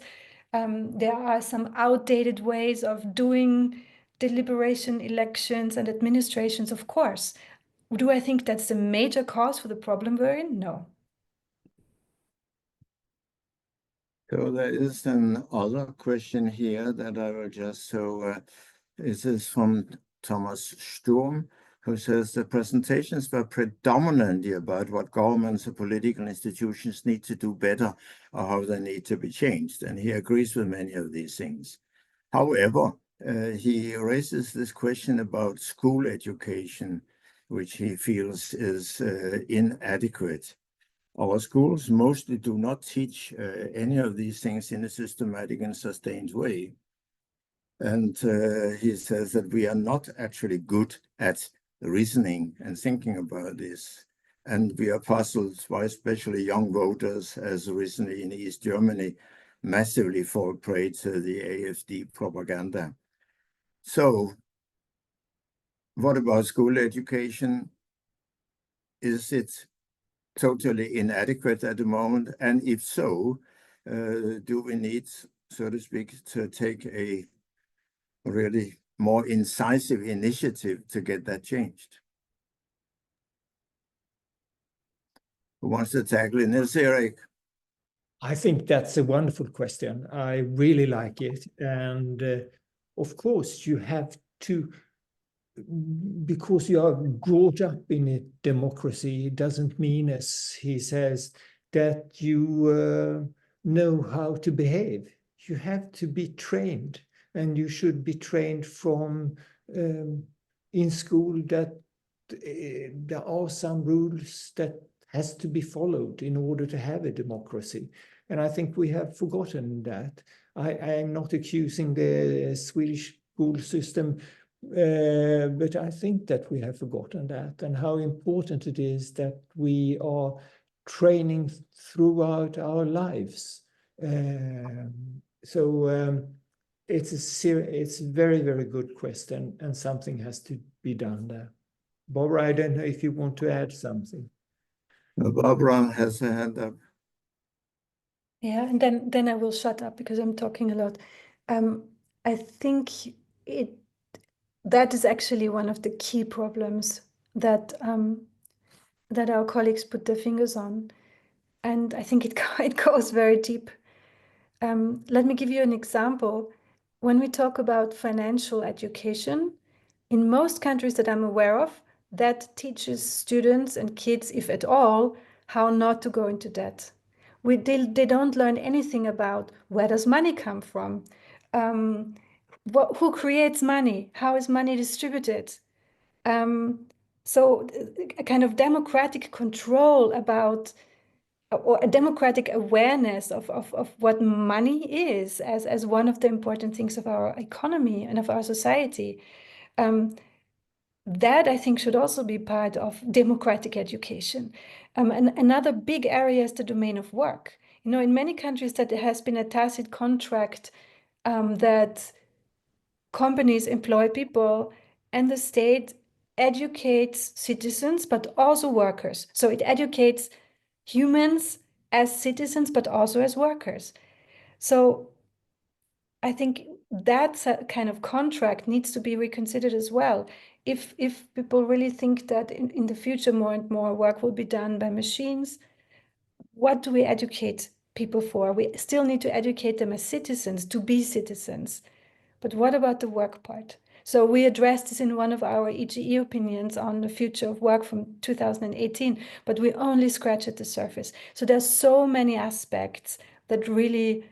there are some outdated ways of doing deliberation, elections, and administrations, of course. Do I think that's the major cause for the problem we're in? No. So there is another question here that I will just, this is from Thomas Sturm, who says the presentations were predominantly about what governments or political institutions need to do better or how they need to be changed. And he agrees with many of these things. However, he raises this question about school education, which he feels is inadequate. Our schools mostly do not teach any of these things in a systematic and sustained way. And he says that we are not actually good at reasoning and thinking about this. And we are puzzled why especially young voters, as recently in East Germany, massively fall prey to the AfD propaganda. So what about school education? Is it totally inadequate at the moment? And if so, do we need, so to speak, to take a really more incisive initiative to get that changed? Who wants to tackle it? Nils-Eric. I think that's a wonderful question. I really like it. And of course, you have to, because you are brought up in a democracy, it doesn't mean, as he says, that you know how to behave. You have to be trained, and you should be trained from in school that there are some rules that has to be followed in order to have a democracy. And I think we have forgotten that. I am not accusing the Swedish school system, but I think that we have forgotten that, and how important it is that we are training throughout our lives. It's a very, very good question, and something has to be done there. Barbara, I don't know if you want to add something. Barbara has a hand up. Yeah, and then I will shut up because I'm talking a lot. I think that is actually one of the key problems that that our colleagues put their fingers on, and I think it goes very deep. Let me give you an example. When we talk about financial education, in most countries that I'm aware of, that teaches students and kids, if at all, how not to go into debt. They don't learn anything about where does money come from, who creates money, how is money distributed. So a kind of democratic control about, or a democratic awareness of what money is as one of the important things of our economy and of our society. That I think should also be part of democratic education. And another big area is the domain of work. You know, in many countries that there has been a tacit contract that companies employ people and the state educates citizens, but also workers. So it educates humans as citizens, but also as workers. So I think that kind of contract needs to be reconsidered as well. If people really think that in the future more and more work will be done by machines, what do we educate people for? We still need to educate them as citizens, to be citizens. But what about the work part? So we addressed this in one of our EGE opinions on the future of work from 2018, but we only scratch at the surface. So there's so many aspects that really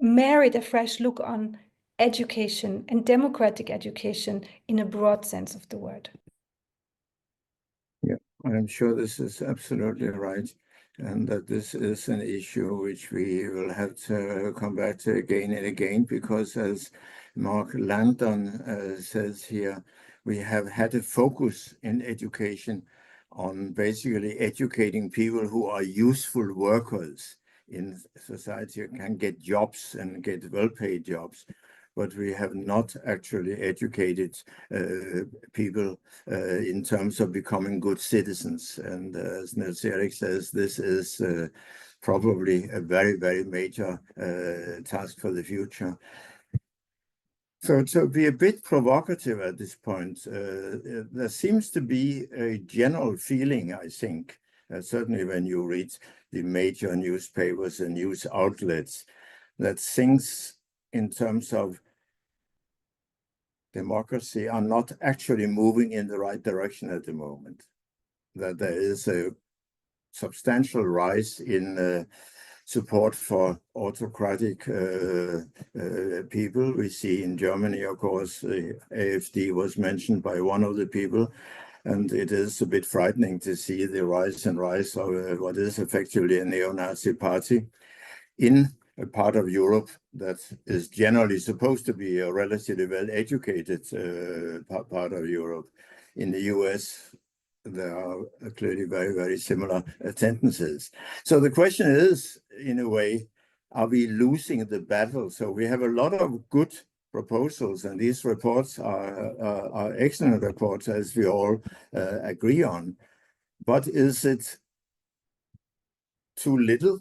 merit a fresh look on education and democratic education in a broad sense of the word. Yeah, I'm sure this is absolutely right, and that this is an issue which we will have to come back to again and again, because as Mark Landon says here, we have had a focus in education on basically educating people who are useful workers in society, can get jobs and get well-paid jobs. But we have not actually educated people in terms of becoming good citizens. And as Nils-Eric says, this is probably a very, very major task for the future. So to be a bit provocative at this point, there seems to be a general feeling, I think, certainly when you read the major newspapers and news outlets, that things in terms of democracy are not actually moving in the right direction at the moment. That there is a substantial rise in support for autocratic people. We see in Germany, of course, the AfD was mentioned by one of the people, and it is a bit frightening to see the rise of what is effectively a neo-Nazi party in a part of Europe that is generally supposed to be a relatively well-educated part of Europe. In the US, there are clearly very, very similar tendencies. So the question is, in a way, are we losing the battle? So we have a lot of good proposals, and these reports are excellent reports, as we all agree on. But is it too little?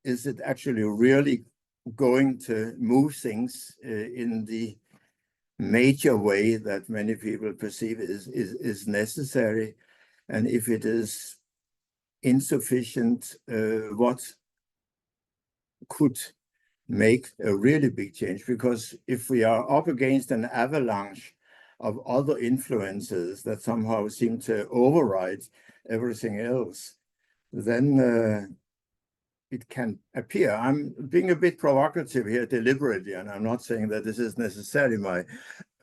Is it actually really going to move things in the major way that many people perceive is necessary? And if it is insufficient, what could make a really big change? Because if we are up against an avalanche of other influences that somehow seem to override everything else, then it can appear. I'm being a bit provocative here deliberately, and I'm not saying that this is necessarily my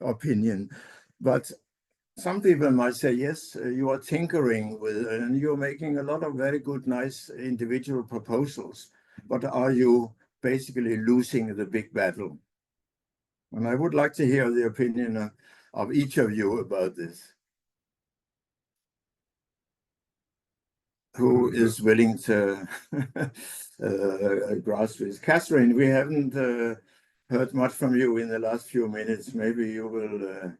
opinion, but some people might say, yes, you are tinkering with, and you're making a lot of very good, nice individual proposals, but are you basically losing the big battle? And I would like to hear the opinion of each of you about this. Who is willing to grasp this? Cathrine, we haven't heard much from you in the last few minutes. Maybe you will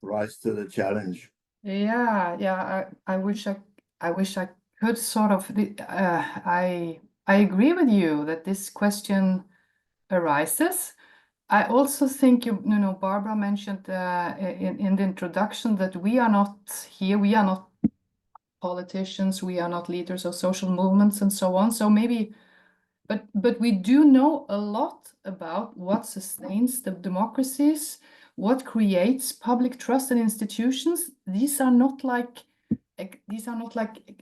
rise to the challenge. Yeah. I wish I could sort of. I agree with you that this question arises. I also think you know Barbara mentioned in the introduction that we are not here. We are not politicians. We are not leaders of social movements and so on. So maybe, but we do know a lot about what sustains the democracies, what creates public trust in institutions. These are not like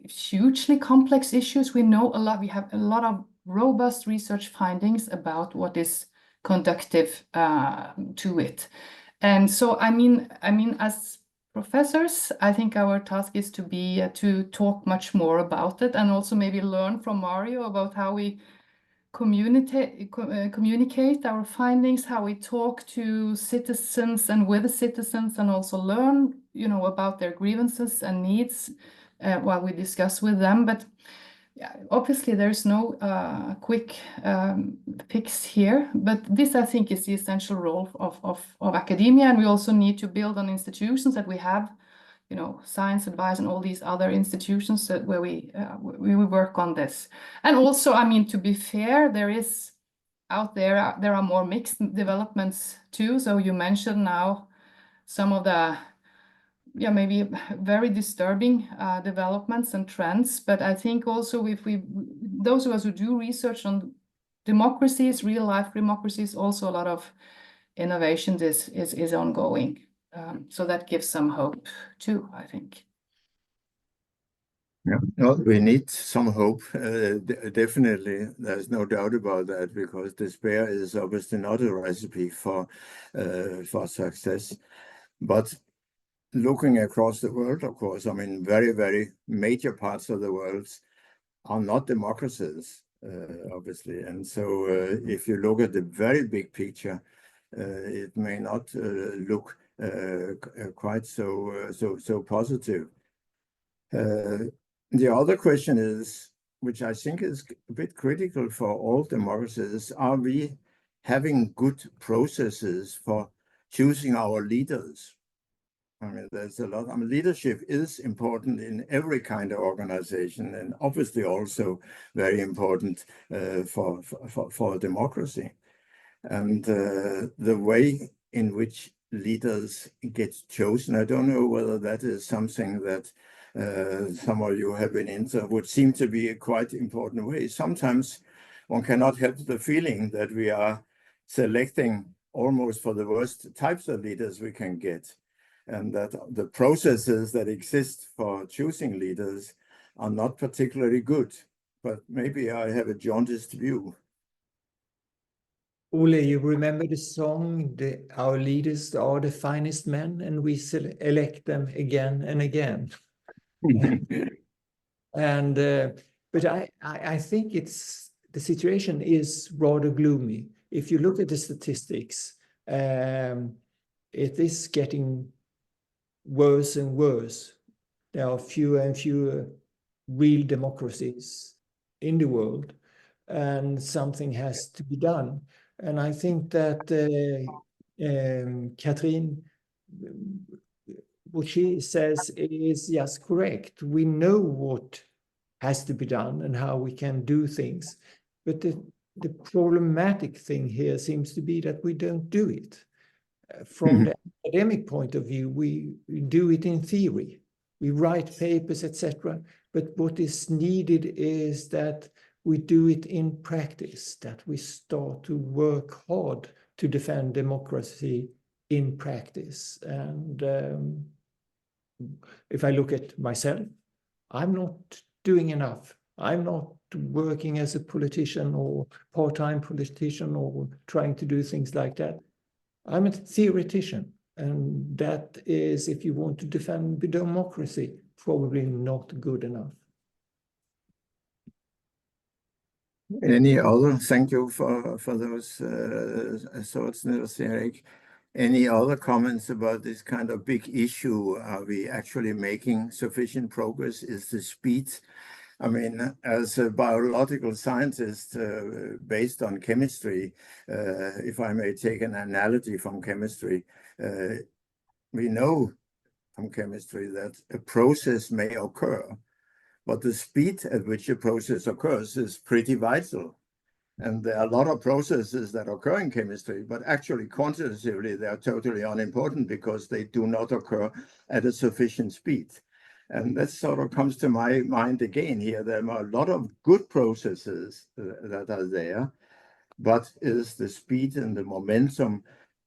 hugely complex issues. We know a lot. We have a lot of robust research findings about what is conducive to it. And so, I mean, as professors, I think our task is to talk much more about it, and also maybe learn from Mario about how we communicate our findings, how we talk to citizens and with the citizens, and also learn, you know, about their grievances and needs while we discuss with them. But yeah, obviously there's no quick fix here, but this I think is the essential role of academia, and we also need to build on institutions that we have, you know, Science Advice and all these other institutions where we work on this. And also, I mean, to be fair, there are more mixed developments too. So you mentioned now some of the maybe very disturbing developments and trends, but I think also if those of us who do research on democracies, real life democracies, also a lot of innovation is ongoing. So that gives some hope too, I think. Yeah, no, we need some hope, definitely. There's no doubt about that, because despair is obviously not a recipe for success. But looking across the world, of course, I mean, very, very major parts of the world are not democracies, obviously. And so if you look at the very big picture, it may not look quite so positive. The other question is, which I think is a bit critical for all democracies, are we having good processes for choosing our leaders? I mean, there's a lot. I mean, leadership is important in every kind of organization, and obviously also very important for democracy. And the way in which leaders get chosen, I don't know whether that is something that some of you have been into, would seem to be a quite important way. Sometimes one cannot help the feeling that we are selecting almost for the worst types of leaders we can get, and that the processes that exist for choosing leaders are not particularly good. But maybe I have a jaundiced view. Ole, you remember the song, Our leaders are the finest men, and we elect them again and again. And but I think the situation is rather gloomy. If you look at the statistics, it is getting worse and worse. There are fewer and fewer real democracies in the world, and something has to be done. And I think that Cathrine, what she says is just correct. We know what has to be done and how we can do things. But the problematic thing here seems to be that we don't do it. From the academic point of view, we do it in theory. We write papers, etc. But what is needed is that we do it in practice, that we start to work hard to defend democracy in practice. And if I look at myself, I'm not doing enough. I'm not working as a politician or part-time politician or trying to do things like that. I'm a theoretician, and that is, if you want to defend the democracy, probably not good enough. Any other? Thank you for those thoughts, Nils-Eric. Any other comments about this kind of big issue? Are we actually making sufficient progress? Is the speed? I mean, as a biological scientist based on chemistry, if I may take an analogy from chemistry, we know from chemistry that a process may occur, but the speed at which a process occurs is pretty vital. And there are a lot of processes that occur in chemistry, but actually quantitatively, they are totally unimportant because they do not occur at a sufficient speed. And that sort of comes to my mind again here. There are a lot of good processes that are there, but is the speed and the momentum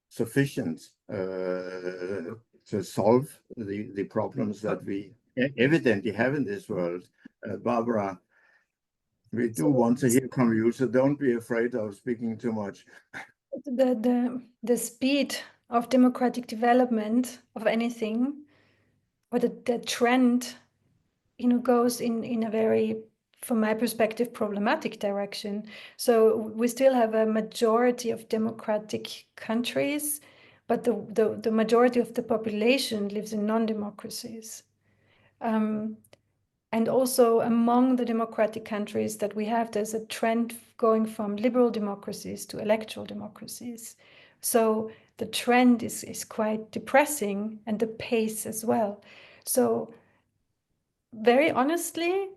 sufficient to solve the problems that we evidently have in this world? Barbara, we do want to hear from you, so don't be afraid of speaking too much. The speed of democratic development of anything, or the trend, goes in a very, from my perspective, problematic direction. So we still have a majority of democratic countries, but the majority of the population lives in non-democracies. And also among the democratic countries that we have, there's a trend going from liberal democracies to electoral democracies. So the trend is quite depressing, and the pace as well. So very honestly,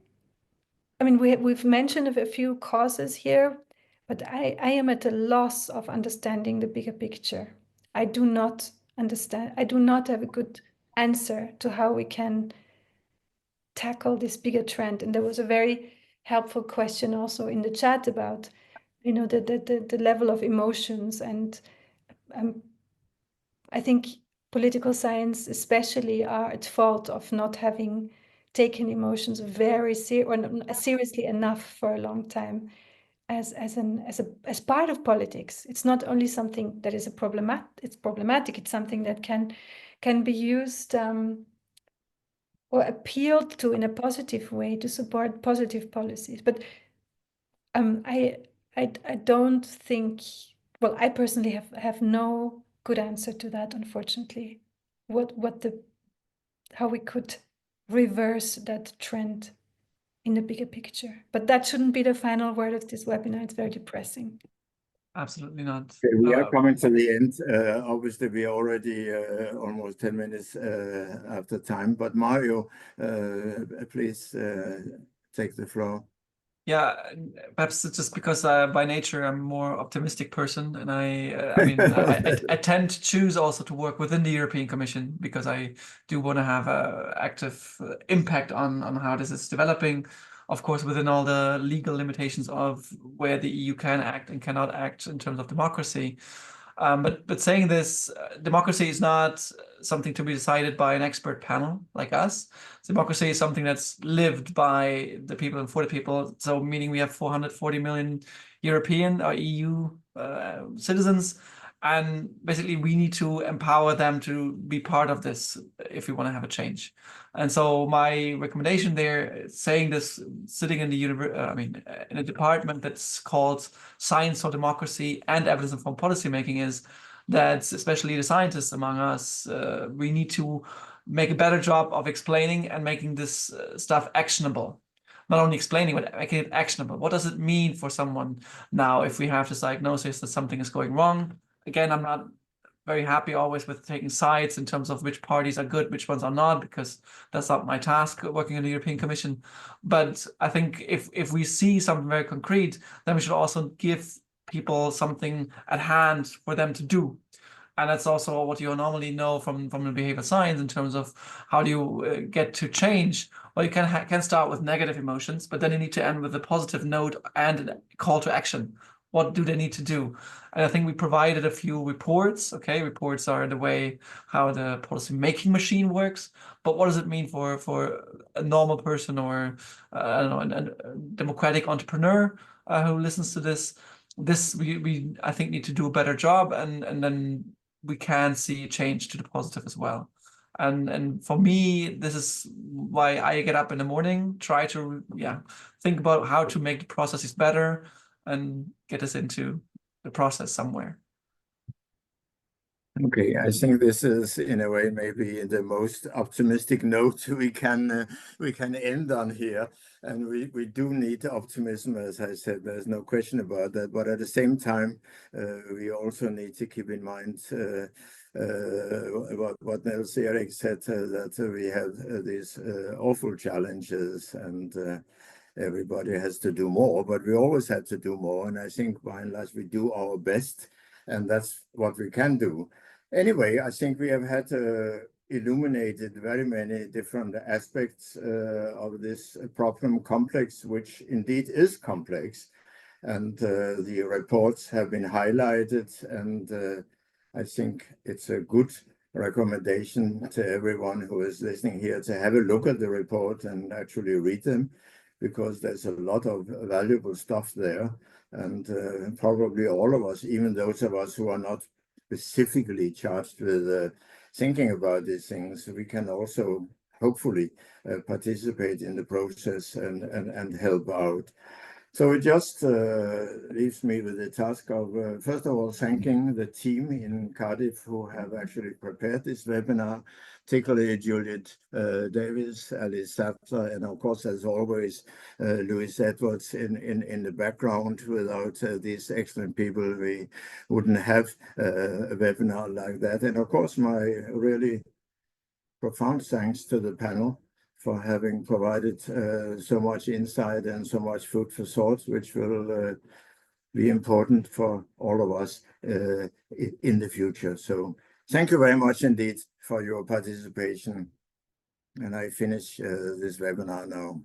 I mean, we've mentioned a few causes here, but I am at a loss of understanding the bigger picture. I do not understand. I do not have a good answer to how we can tackle this bigger trend. And there was a very helpful question also in the chat about, the level of emotions. And I think political science especially are at fault of not having taken emotions very seriously enough for a long time as part of politics. It's not only something that is problematic. It's something that can be used or appealed to in a positive way to support positive policies. But I don't think, well, I personally have no good answer to that, unfortunately. How we could reverse that trend in the bigger picture. But that shouldn't be the final word of this webinar. It's very depressing. Absolutely not. Okay, we are coming to the end. Obviously, we are already almost 10 minutes after time. But Mario, please take the floor. Yeah, perhaps it's just because by nature I'm a more optimistic person, and I mean I tend to choose also to work within the European Commission because I do want to have a active impact on how this is developing, of course within all the legal limitations of where the EU can act and cannot act in terms of democracy. But saying this, democracy is not something to be decided by an expert panel like us. Democracy is something that's lived by the people and for the people. So meaning we have 440 million European or EU citizens, and basically we need to empower them to be part of this if we want to have a change. And so my recommendation there, saying this, sitting in the in a department that's called Science for Democracy and Evidence-Informed Policymaking, is that especially the scientists among us, we need to make a better job of explaining and making this stuff actionable. Not only explaining, but making it actionable. What does it mean for someone now if we have this diagnosis that something is going wrong? Again, I'm not very happy always with taking sides in terms of which parties are good, which ones are not, because that's not my task working in the European Commission. But I think if we see something very concrete, then we should also give people something at hand for them to do. And that's also what you normally know from the behavioral science in terms of how do you get to change. Well, you can start with negative emotions, but then you need to end with a positive note and a call to action. What do they need to do? And I think we provided a few reports. Okay, reports are the way how the policy making machine works. But what does it mean for a normal person or I don't know, a democratic entrepreneur who listens to this? This we I think need to do a better job, and then we can see change to the positive as well. And for me, this is why I get up in the morning, try to think about how to make the processes better and get us into the process somewhere. Okay, I think this is in a way maybe the most optimistic note we can end on here, and we do need optimism, as I said. There's no question about that. But at the same time, we also need to keep in mind what Nils-Eric said, that we have these awful challenges, and everybody has to do more. But we always have to do more, and I think by and large we do our best, and that's what we can do. Anyway, I think we have had illuminated very many different aspects of this problem complex, which indeed is complex. And the reports have been highlighted, and I think it's a good recommendation to everyone who is listening here to have a look at the report and actually read them, because there's a lot of valuable stuff there. And probably all of us, even those of us who are not specifically charged with thinking about these things, we can also hopefully participate in the process and help out. So it just leaves me with the task of, first of all, thanking the team in Cardiff who have actually prepared this webinar, particularly Juliet Davis, Alice Sapler, and of course, as always, Louis Edwards in the background. Without these excellent people, we wouldn't have a webinar like that. And of course, my really profound thanks to the panel for having provided so much insight and so much food for thought, which will be important for all of us in the future. So thank you very much indeed for your participation. And I finish this webinar now.